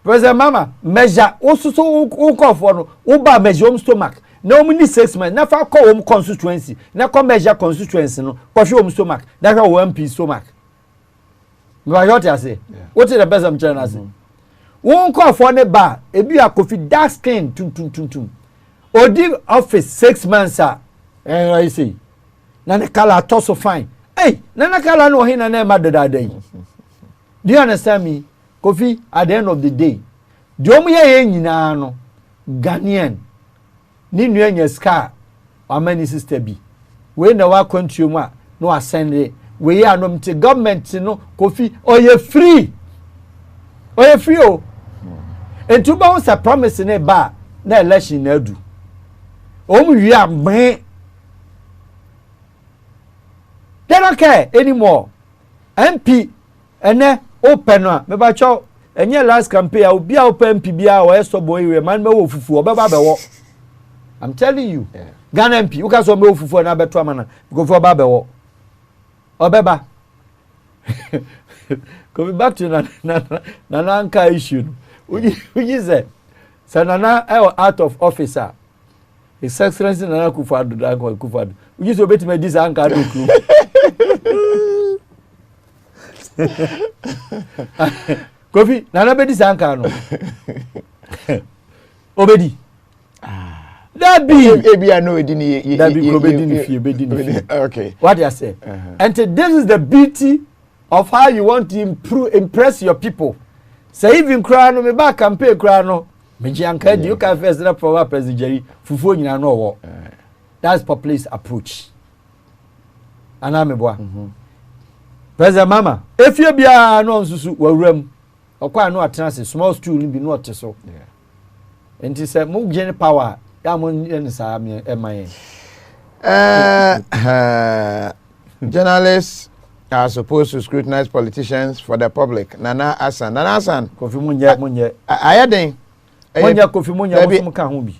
Speaker 13: President Mama measure also so call for no ba measure your stomach. No mini 6 months. Na fa call constituency. Na come measure constituency no. Ko show stomach. That's how MP stomach. Me ba what you say? What is the best I'm trying to say? Won call for ne ba ebi akofi dark skin tum. Odi office 6 months I say. Na the color to so fine. Hey, na color no hin na ma dada day. Do you understand me? Kofi at the end of the day. The omu ye nyina no Ghanaian ni nuanya ska amani sister bi. We na wa country mu a no ascend we ya no mte government no Kofi oye free. Oye free o. Entu ba won sa promise na ba na election na adu. Omu wi agbe. They don't care anymore. MP ene open no me ba cho enye last campaign obi a open MP bia o eso boy we man me wo fufu obeba be wo. I'm telling you. Yeah. Ghana MP, you can so me wo fufu na beto amana because for ba be wo. Obeba. Coming back to Nana Anka issue. Uji say Nana out of officer. His Excellency Nana Akufo-Addo. Uji so beti me this Anka do crew. Kofi Nana be this Anka no. Obedi. That be
Speaker 12: ebi no edini
Speaker 13: that be obedi.
Speaker 12: Okay.
Speaker 13: What you say? And this is the beauty of how you want to impress your people. Say even cry no me back campaign cry no. Me janka di you can first na for president Jerry fufu nyina no wo. That's populist approach. Ana me boa. President Mama, if you bia no nsusu wawuram. Okwa no atena se small stool ni bi no ote so. And he said, "Move Jenny power."
Speaker 12: Journalists are supposed to scrutinize politicians for the public. Nana Hassan.
Speaker 13: Kofi Munye.
Speaker 12: Ayading.
Speaker 13: Kofi Munye.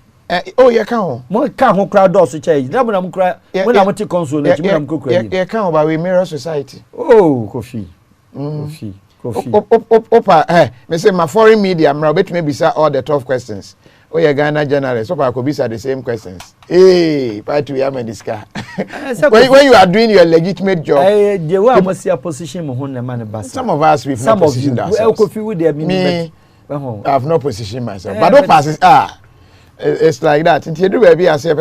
Speaker 12: Oh, you can't.
Speaker 13: More can't crowd also change. When I'm crying, when I'm to console, you
Speaker 12: can't, but we mirror society.
Speaker 13: Oh, Kofi.
Speaker 12: Opa, me say my foreign media, I'm about to maybe say all the tough questions. Oh, yeah, Ghana journalists. Opa could be the same questions. Hey, part to Yaman this car. When you are doing your legitimate job,
Speaker 13: I must see a position.
Speaker 12: Some of us we've not positioned ourselves. Me, I have no position myself. But don't pass it. It's like that. Until you do baby, I say,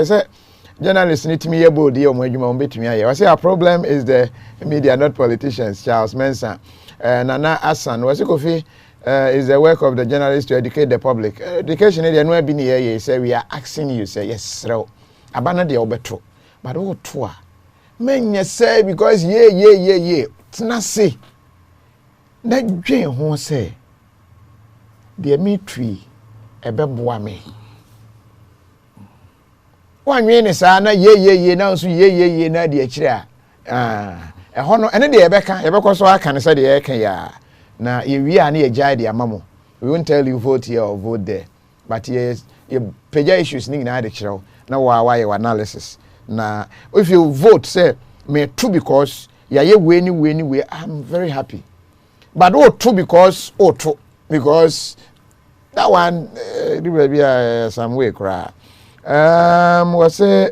Speaker 12: journalists need to be able to I say our problem is the media, not politicians. Charles Mensah, Nana Hassan, was Kofi is the work of the journalists to educate the public. Education is no be here. You say we are asking you. Say yes, bro. Abana de obeto, but oh toa. Men you say because yeah. It's not say. That Jane who say the me tree ebe boa me. One year say na yeah now so yeah na de akira ɛhɔ no ɛne de yɛbɛkɔ so aka ne sɛ de yɛka ya na yɛwie a ne yɛgyae de amamo. We won't tell you vote here or vote there, but you pagya issues ne nyinaa de kyerɛw na wa yɛ analysis. Na if you vote say me too because yɛyɛ we I'm very happy, but too because that one be some way cry. Was say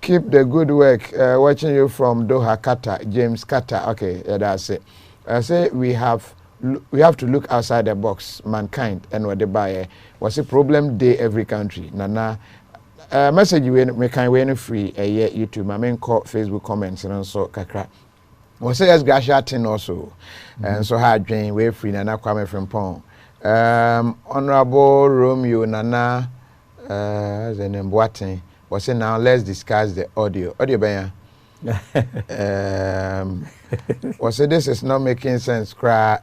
Speaker 12: keep the good work. Watching you from Doha, Qatar, James Qatar. Okay, yeah, that's it. I say we have to look outside the box. Mankind and what they buy was a problem day every country. Nana, message you me kind way free. YouTube. I mean, call Facebook comments and so kakra. Was say as Gashatin also, and so hard drain way free. Nana Kwame from Pong. Honorable Romeo Nana. Was say now let's discuss the audio banya. Was say this is not making sense. Cry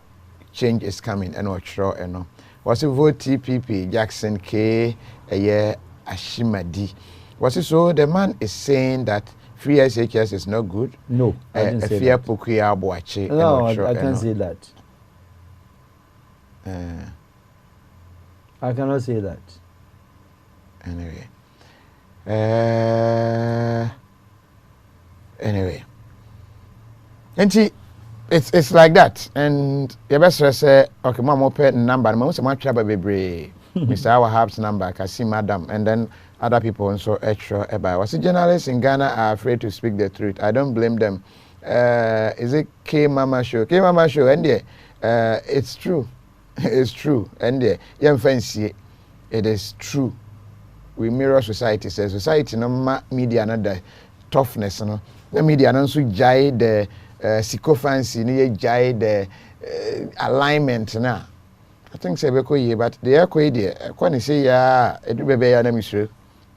Speaker 12: change is coming and what sure and no. Was it vote TPP Jackson K Ashimadi. Was it so the man is saying that free SHS is not good?
Speaker 13: No, I didn't say that. No, I can't say that. I cannot say that.
Speaker 12: Anyway, and it's like that, and the best say okay, mom open number, mom say my trouble be Mr. Al-Wahab's number, I can see madam, and then other people and so extra about. Was the journalists in Ghana are afraid to speak the truth? I don't blame them. Is it K Mama show, and it's true, it's true, and young fancy, it is true. We mirror society. Says society no media no the toughness no. The media no so jai the sycophancy, no jai the alignment na. I think say beko ye, but the ekwe dey. When say ya edu bebe ya na misre.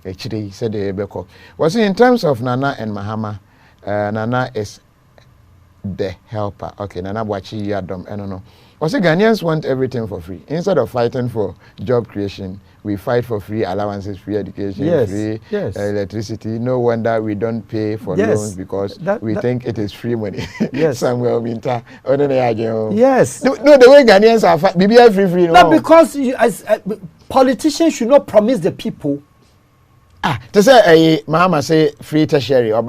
Speaker 12: Echiri said the beko. Was in terms of Nana and Mahama, Nana is the helper. Okay, Nana Bwachi Yadom. I don't know. Also, Ghanaians want everything for free. Instead of fighting for job creation, we fight for free allowances, free education, free electricity. No wonder we don't pay for loans because we think it is free money.
Speaker 13: Yes.
Speaker 12: Somewhere winter.
Speaker 13: Yes.
Speaker 12: No, the way Ghanaians are BBI free.
Speaker 13: No, because politicians should not promise the people.
Speaker 12: To say Mahama say free tertiary or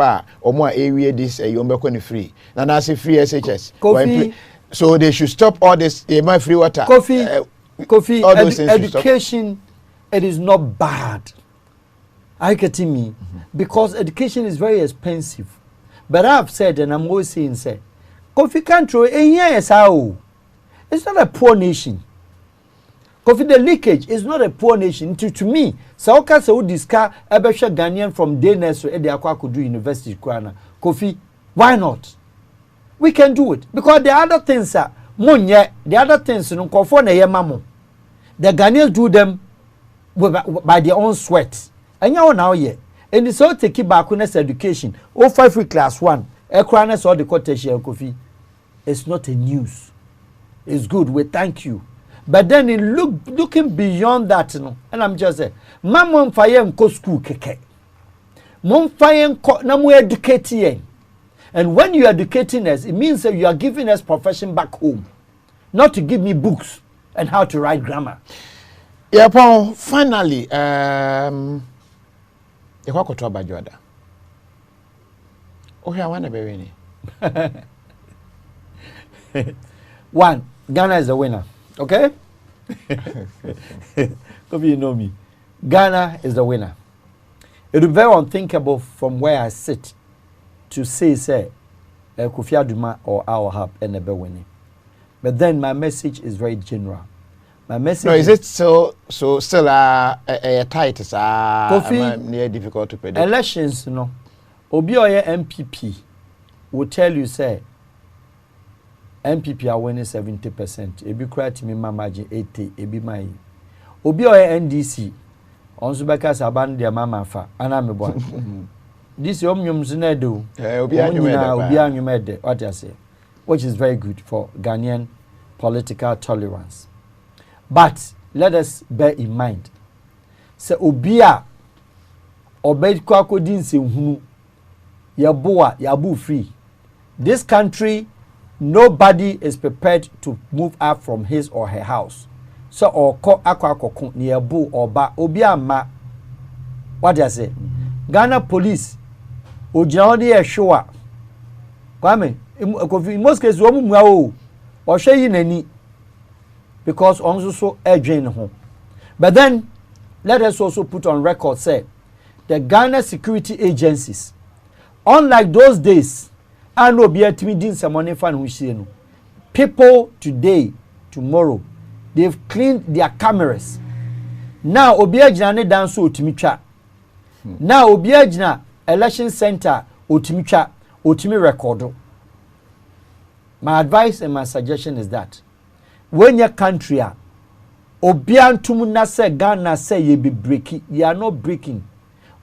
Speaker 12: more area this yombeko free. And I say free SHS.
Speaker 13: Kofi.
Speaker 12: So they should stop all this my free water.
Speaker 13: Kofi, education, it is not bad. Are you getting me? Because education is very expensive. But I've said, and I'm always saying, Kofi country, yes, it's not a poor nation. Kofi, the leakage is not a poor nation. To me, Sauka se would discard Ebesha Ghanaian from day nursery at the Aqua could do University Kofi, why not? We can do it because the other things are the other things no conform na yemamo. The Ghanaians do them by their own sweat. And you now here. And it's all take back on education. 05 free class 1. Ekraness all the cottage Kofi. It's not a news. It's good. We thank you. But then in looking beyond that, you know, and I'm just saying, Mamma Fire go school keke. Mom Fire namu educating. And when you are educating us, it means that you are giving us profession back home. Not to give me books and how to write grammar.
Speaker 12: Yeah, Paul, finally, you walk to Abajoda. Oh, here, one very.
Speaker 13: One, Ghana is the winner. Okay? Hope you know me. Ghana is the winner. It will be very unthinkable from where I sit to say, Kofi Aduma or Al-Wahab and never winning. But then my message is very general. My message
Speaker 12: is it still tight? Kofi, difficult to predict.
Speaker 13: Elections, you know, Obioye MPP will tell you, say, MPP are winning 70%. Ebi kura timi margin 80. Ebi mai. Obioye NDC. Onso beka saban dia mama fa. Ana me bo. This omnyum zinedo. Obi anyumede. What you say? Which is very good for Ghanaian political tolerance. But let us bear in mind. Se obia obed kwa kodin se hunu. Yabu free. This country, nobody is prepared to move out from his or her house. So or akwa near bu or ba obia ma. What do I say? Ghana police ojawdi e showa. Kwame in most cases wo mu o hwe yi nani because onso so edwen ho. But then let us also put on record say the Ghana security agencies, unlike those days, and no be atimi some money fan no. People today, tomorrow, they've cleaned their cameras. Now obi agina ne dan so otimi twa. Now obi agina election center otimi twa, otimi record. My advice and my suggestion is that when your country obi antum na say Ghana say ye be breaking, you are not breaking.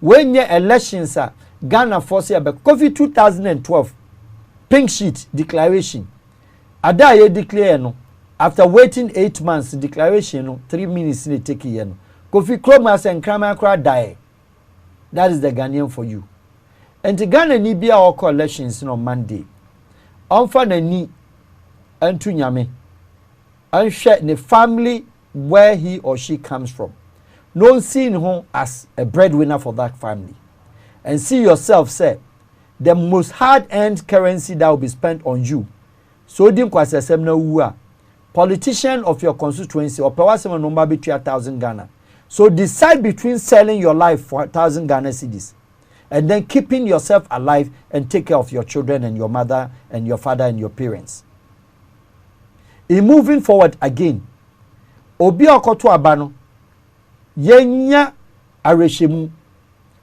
Speaker 13: When your elections are Ghana force ya be COVID 2012 pink sheet declaration. Ada ye declare no after waiting 8 months declaration no 3 minutes in take ye no. Kofi Kromas and Krama Kra die. That is the Ghanaian for you. And the Ghana ni bia or elections on Monday. Onfa na ni antu nyame. And share the family where he or she comes from. No seeing him as a breadwinner for that family. And see yourself say the most hard-earned currency that will be spent on you. So dim kwasesem na uwa. Politician of your constituency or pewasem number between 1,000 Ghana. So decide between selling your life for 1,000 Ghana cedis and then keeping yourself alive and take care of your children and your mother and your father and your parents. In moving forward again, obi okoto abano yenya areshemu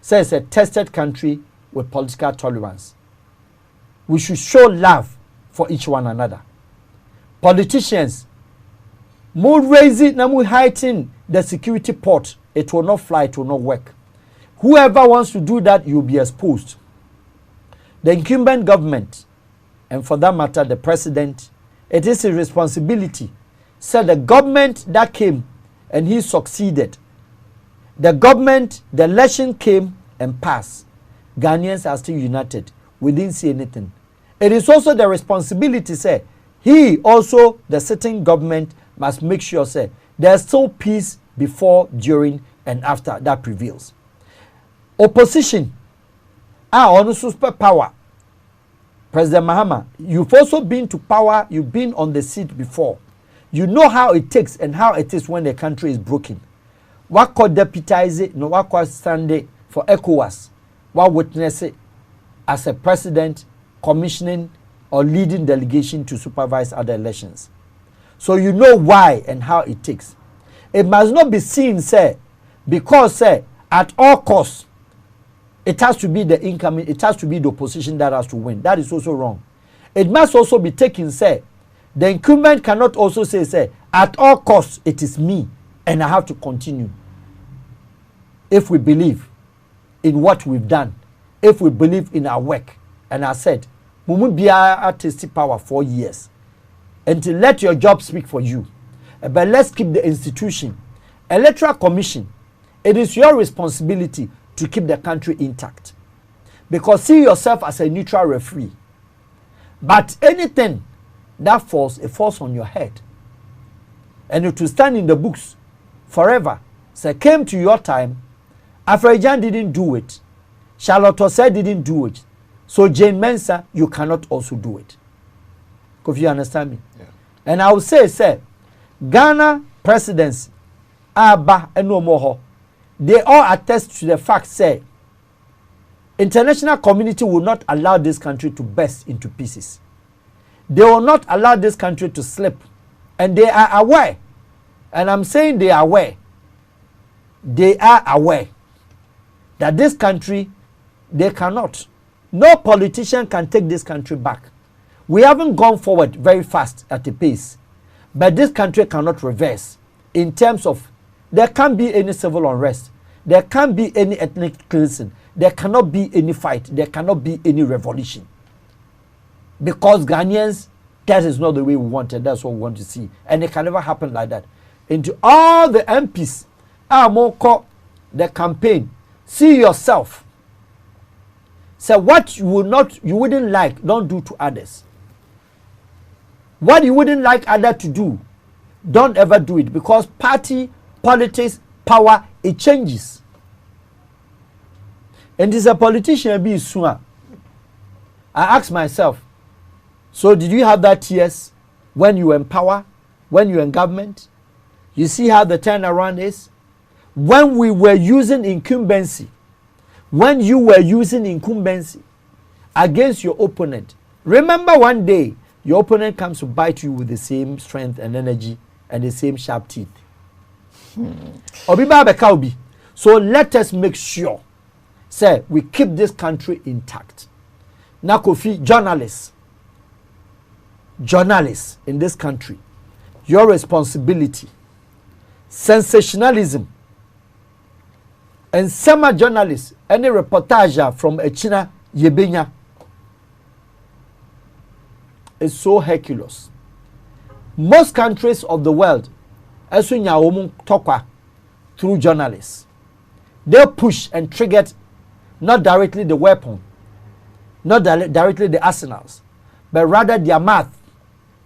Speaker 13: says a tested country with political tolerance. We should show love for each one another. Politicians, more raise it, now more heighten the security port. It will not fly, it will not work. Whoever wants to do that, you'll be exposed. The incumbent government, and for that matter, the president, it is his responsibility. So the government that came and he succeeded. The government, the election came and passed. Ghanaians are still united. We didn't see anything. It is also the responsibility, say, he also, the sitting government, must make sure, say, there's still peace before, during, and after that prevails. Opposition are on super power. President Mahama, you've also been to power, you've been on the seat before. You know how it takes and how it is when the country is broken. What could deputize it, no what could stand it for ECOWAS, what witness it as a president commissioning or leading delegation to supervise other elections. So you know why and how it takes. It must not be seen, say, because, say, at all costs, it has to be the incoming, it has to be the opposition that has to win. That is also wrong. It must also be taken, say, the incumbent cannot also say, at all costs, it is me, and I have to continue. If we believe in what we've done, if we believe in our work, and I said, we will be artistic power for years, and to let your job speak for you. but let's keep the institution. Electoral Commission, it is your responsibility to keep the country intact. Because see yourself as a neutral referee. But anything that falls, it falls on your head. And it will stand in the books forever. So it came to your time, Afrajan didn't do it. Charlotte Osei didn't do it. So Jane Mensah, you cannot also do it. If you understand me. Yeah. And I will say, Ghana presidents, Abba and Omoho, they all attest to the fact, say, international community will not allow this country to burst into pieces. They will not allow this country to slip. And they are aware. And I'm saying they are aware. They are aware that this country, they cannot. No politician can take this country back. We haven't gone forward very fast at a pace. But this country cannot reverse in terms of there can't be any civil unrest. There can't be any ethnic cleansing. There cannot be any fight. There cannot be any revolution. Because Ghanaians, that is not the way we want it. That's what we want to see. And it can never happen like that. Into all the MPs, the campaign, see yourself. Say what you wouldn't like, don't do to others. What you wouldn't like others to do, don't ever do it. Because party, politics, power, it changes. And as a politician, be soon. I ask myself, so did you have that tears when you were in power, when you were in government? You see how the turnaround is? When we were using incumbency, when you were using incumbency against your opponent, remember one day your opponent comes to bite you with the same strength and energy and the same sharp teeth. So let us make sure, say, we keep this country intact. Now, KOFI, journalists in this country, your responsibility, sensationalism, and some journalists, any reportage from Echina Yebenya is so Hercules. Most countries of the world, as we talk through journalists, they push and trigger not directly the weapon, not directly the arsenals, but rather their math,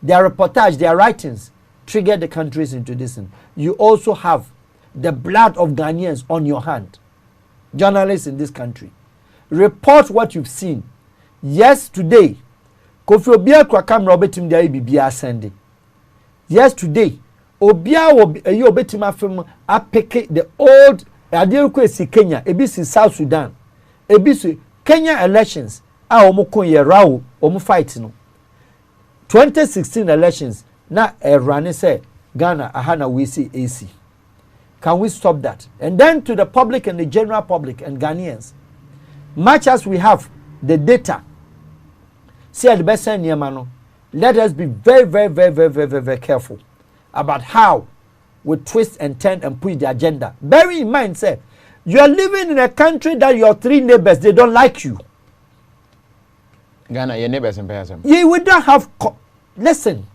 Speaker 13: their reportage, their writings trigger the countries into this. You also have the blood of Ghanaians on your hand. Journalists in this country, report what you've seen. Yes, today, Kofi Obia kwa camera obetim dia bibia sending. Yes, today, Obia obetim afem apeke the old adeku esi Kenya, ebisi South Sudan, ebisi Kenya elections. Omukon ye rawo omu fight no. 2016 elections na run say Ghana ahana we see AC. Can we stop that? And then to the public and the general public and Ghanaians, much as we have the data, see at the best let us be very careful about how we twist and turn and push the agenda. Bear in mind, say, you are living in a country that your three neighbors, they don't like you.
Speaker 12: Ghana, your neighbors in person.
Speaker 13: We don't have. Listen,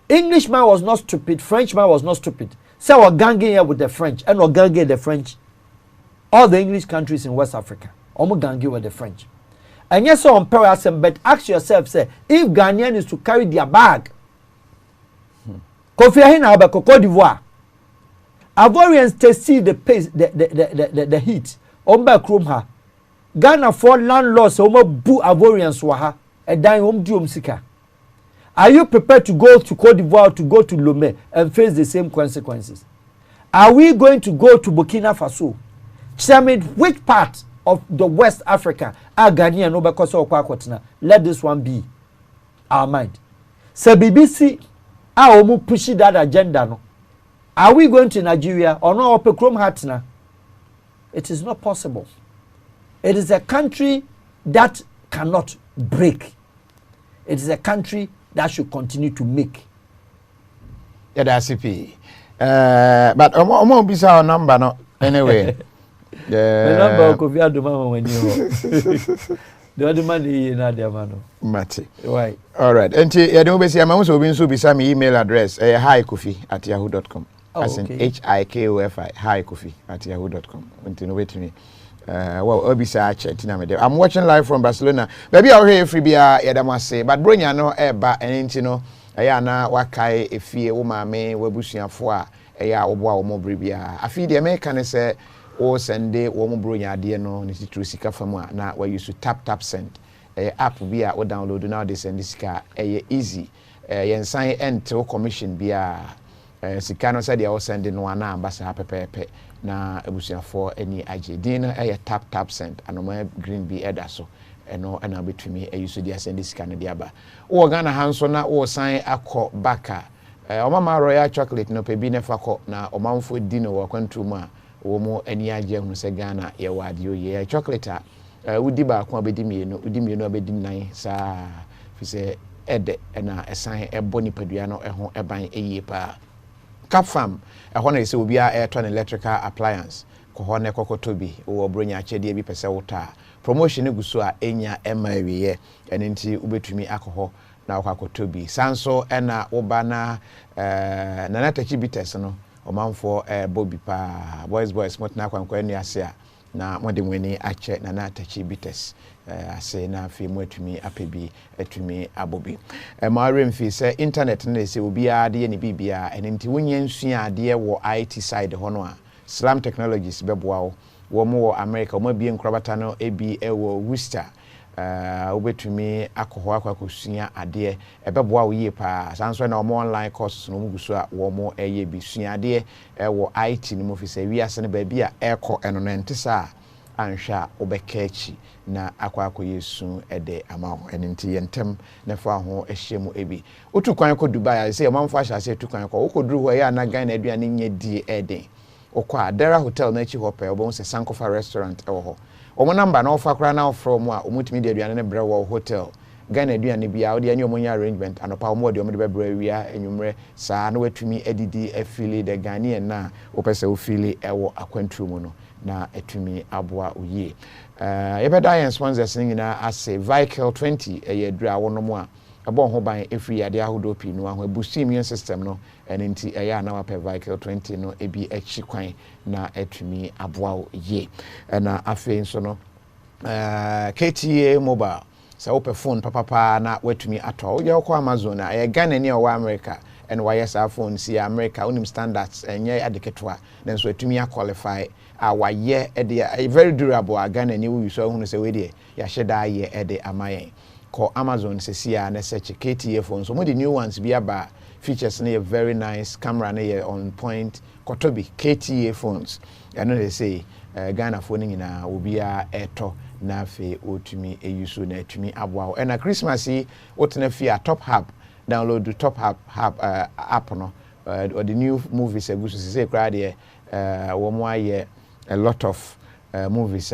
Speaker 13: Englishman was not stupid. Frenchman was not stupid. So we're ganging here with the French, and we're ganging the French. All the English countries in West Africa, we're ganging with the French. And yes, so on parallel, but ask yourself, say, if Ghanaian is to carry their bag, Kofi Ahina Cote d'Ivoire, Ivorians to see the pace, the heat. Omba Krumha, Ghana for landlords, Omo Bu Ivorians Waha, and dying home Diom Sika. Are you prepared to go to Cote d'Ivoire, to go to Lomé and face the same consequences? Are we going to go to Burkina Faso? Tell me which part of the West Africa are Ghanaian no because of Kwakwatina? Let this one be our mind. So BBC, are we pushing that agenda? No? Are we going to Nigeria or no? Hatna? It is not possible. It is a country that cannot break. It is a country that should continue to make.
Speaker 12: Yeah, that's CP. But I'm bisa our number no anyway.
Speaker 13: The number of Kofi Aduma when you The other man in Nadia Mano.
Speaker 12: Mate.
Speaker 13: Why?
Speaker 12: All right. And you don't be I'm also being so beside me email address hikofi@yahoo.com. As in HIKOFI hikofi@yahoo.com. Until wait to me. Well, I'm watching live from Barcelona. Maybe I'll hear free beer, Yadamase, but bring ya no eba and you Ayana wakai a fee woman may webusian for a obo mo bribia. I feed the American say, oh, send day, woman brunya dear no, Nisi Sika Famua, now where you should tap send. A app be or download now this and this car, easy. Yen sign end to commission be Sikano said they all sending one ambassador pepe. Na ebusia for any IG dinner tap send and my green be edaso eno na betwimi use dia send this kind diaba o Ghana hanso na o sign akọ baka o mama royal chocolate no pe bi ne fakọ na o manfo dinner wo kwantu mu a wo mo ani age hu se Ghana ye wade o ye chocolate a udi ba ko abedi mienu abedi nan sa fi se ede na esan eboni padua no eho eban eye pa Capfam, a honor is will be an electrical appliance. Kohone Kokotobi, or Bronya Chedi be Pesawota. Promotion Gusua, Enya Emma, and into Ubetumi alcohol, now Kokotobi. Sanso, Enna, Obana, Nanata Chibitesano, or man for Bobby Pa, boys, smart now, Quania Sea. Na mwede mweni ache na natachi bites ase na fi mwetumi apebi etumi abobi mawre mfi se internet na se obi ade ne bibia enti wonye nsua ade wo IT side hono a Slam Technologies beboa wo mo America mo bie nkrobata no ebi ewo Worcester obetumi akoho akosua ade ebeboa wo yie pa sanso na mo online courses no muguso a wo mo eye bi sua ade ewo IT ni mo fi se wiase ne ba bia eko eno no ntisa anhwa obekachi na akwakoyesu ede amawo enti yentem ne fa ho ehyemu ebi otu kwan ko Dubai say manfo ahya say otu kwan ko okoduru ho ya na Ghana aduane nye die eden okwa Adara Hotel na chi hope obon se Sankofa restaurant ewo ho omo number na ofa kra na from a omutimi de aduane ne bre wo hotel Ghana aduane bia odi ani omonya arrangement anopa omo de omo de bebre wia enwumre saa na watumi edidi afili de Ghanaian na opese ofili ewo akwantu mu no na etumi aboa oye yebeda yen sponsors nyina ase vehicle 20 eyedra wono mu a abo ho ban efri ade ahodo pi no ho boost immune system no enti eya na wape vehicle 20 no ebi echi kwan na etumi aboa oye na afi nso no KTA mobile sa open phone papa na watumi ato wo ye ko Amazon na Ghana ni o America and YSR phone see America unim standards enye adeketwa then so etumi qualify our year a very durable Ghana ni we so hunu se we de ya sheda ye ede amaye ko Amazon se sia na search KTA phones so mo the new ones be aba features na very nice camera na on point kotobi KTA phones and they say Ghana phone nyina obi a eto na fe otumi eyusu na etumi aboa and na Christmas yi otena fi a Top Hub download the Top Hub app no or the new movies egusu say kra de wo mo aye a lot of movies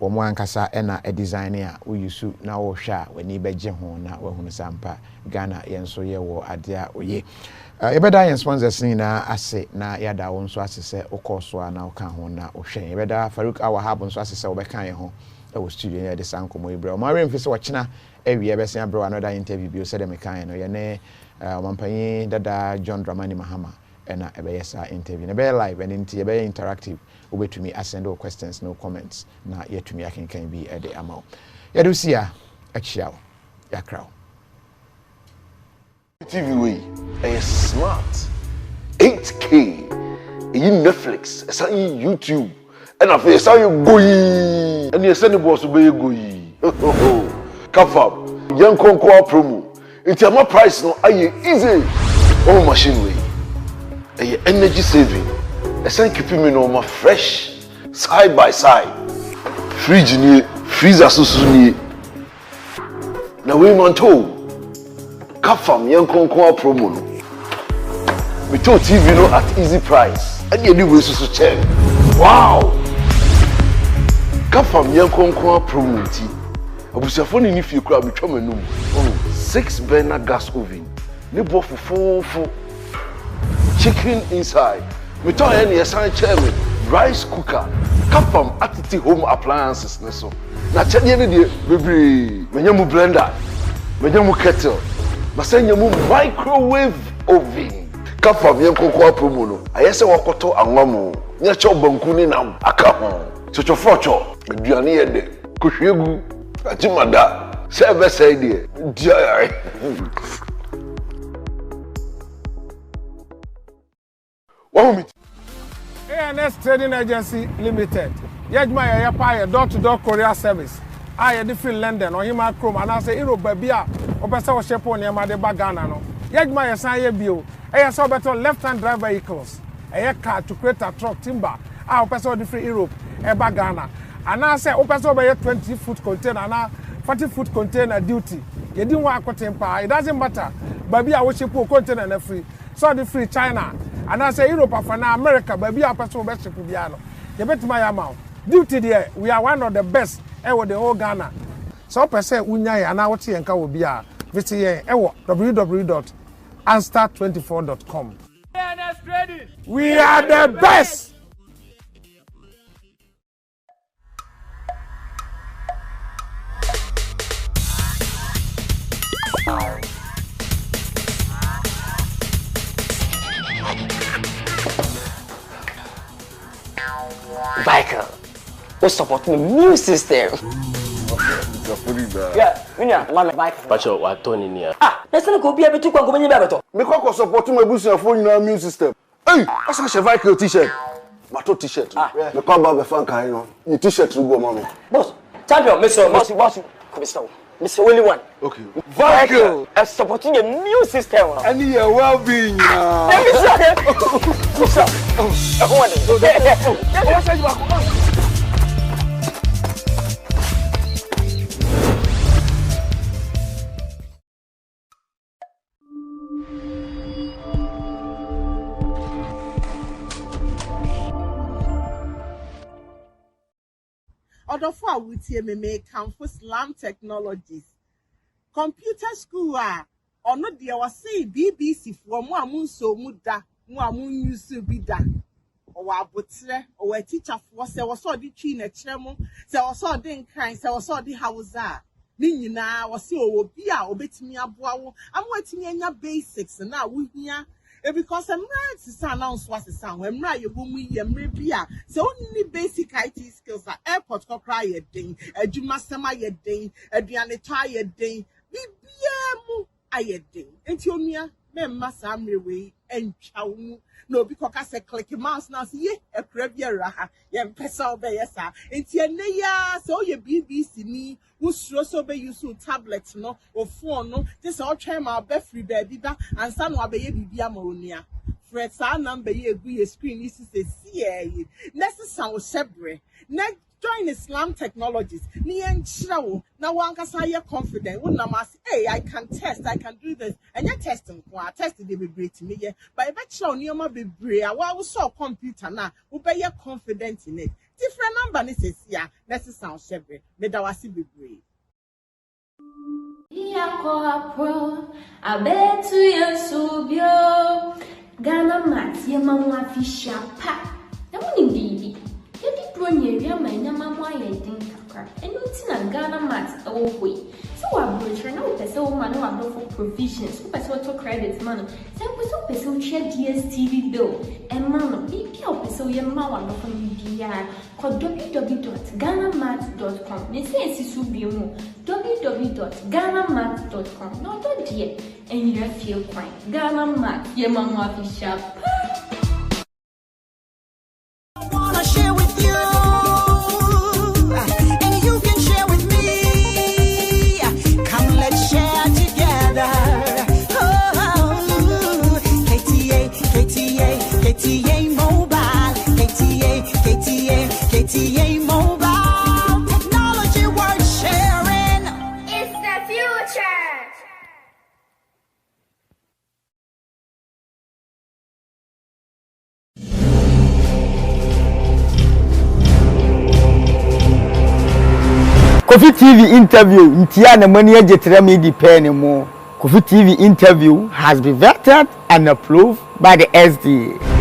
Speaker 12: wo mo ankasa na a designer we yusu na wo hwa wani beje ho na wo hunu sampa Ghana yenso ye wo ade a oye ebeda yen sponsors ni na ase na yada wo nso ase se okoso na oka ho na ohwe ebeda Farouk Al-Wahab nso ase se obekan ye ho e wo studio ye de sankomo ibre mo arem fi se wo china ewie be se abro another interview bi o se de mekan no ye ne mampanyi dada John Dramani Mahama na ebe sa interview na be live and into be interactive obetumi asend all questions no comments na yetumi akenkan bi e de amaw yadusia achiaw yakraw
Speaker 11: TV way smart 8K Netflix YouTube and afi you goyi and you send boss be goyi KOFI yankonko promo it's a price no aye easy oh machine way energy saving keeping me no fresh side by side fridge ni freezer susu ni na we man to KOFI yankonko promo no we to TV no at easy price and you we susu check wow KOFI yankonko promo ti abusiafo ni fie kura betwa manum 6 burner gas oven ni bo fufu chicken inside me tell any sign chairman rice cooker KOFI Attitude home appliances ne so Na chedi ni de bebre. Menye mu blender. Menye mu kettle. Masenye mu microwave oven. Kafa bien koko promo no. Ayese wakoto anwamu. Nya cho banku ni na aka ho. Chocho focho. Aduane ye de. Kohwegu. Atimada. Sebe say de. Dia.
Speaker 9: ANS Trading Agency Limited. Yejma ya pa door-to-door courier service. I different London or hima chrome and I say Europe babia or pesa o shepo ne ma de bagana no. Yejma ya san ye bio. E so better left-hand drive vehicles. E car to create a truck timber. O pesa different Europe e bagana. And I say o pesa be 20-foot container and 40-foot container duty. You didn't want to temper. It doesn't matter. Babia wo shepo container na free. So the free China. And I say Europe for now America babia pesa o be shepo bia no. You bet my amount. Duty there, we are one of the best with the whole Ghana. So per se unyai and our tea and cow be visit www.anstar24.com. We are the best.
Speaker 14: Michael, we're supporting the new system. Yeah, Mama, Michael.
Speaker 15: Pacho, what Tony near?
Speaker 14: Let's not go be able to go in the
Speaker 11: Me ko supporting my business phone in our new system. Hey, that's a Michael t-shirt. Mato t-shirt. Me ko ba be fan kan no. Ni t-shirt go mama.
Speaker 14: Boss, champion, boss. Mr. Only one.
Speaker 11: Okay.
Speaker 14: Michael, I'm supporting a new system.
Speaker 11: And your well-being.
Speaker 6: Other for with me for Slam Technologies. Computer school or not dear was say BBC for one so muda, one used to be done. Or a butler or a teacher for say was so the chin a tremor, so was so den kind, so was so the house. Nina was so be or bet me a bow. I'm waiting in your basics and now we here. Because I'm right to announce what's the sound when right you boom me maybe so only basic IT skills are airport cry a day, a jumasama a day, a dianeta a day, BBM a day. Antonia, Memma Sammy and chow no because I say click mouse now see a previa raha, yam pesa obeyesa. Antia so your BBC me who's also be used tablets no or phone no this all try my best free baby and some will be ammonia. Fred sa number ye screen is a CA. Next sound sebre. Next join Islam Technologies. Ni and show now one can say you're confident. When I say, hey, I can test, I can do this, and you're testing. Well, I tested it be great to me, but I bet you you might be brave. Well, we saw computer now. We be you're confident in it. Different number is yeah. Let's sound separate. But that was be brave.
Speaker 5: I bet to you so bio. Ghana mat, your mamma fish pa. The morning baby. You did run your man, your mamma, you think. And it's in a Ghana mat away. So I'm returning out the so man who for provisions, who pass auto credits man. So we so person share DSTV bill and man, be help so your mamma from media. Call www.ghanamat.com. They say it's www.ghanamat.com. No, don't dear. And you feel quite Ghana mat, your mamma fish up.
Speaker 16: KOFI TV interview ntia na mani ajetra me di pen mo. KOFI TV interview has been vetted and approved by the SDA.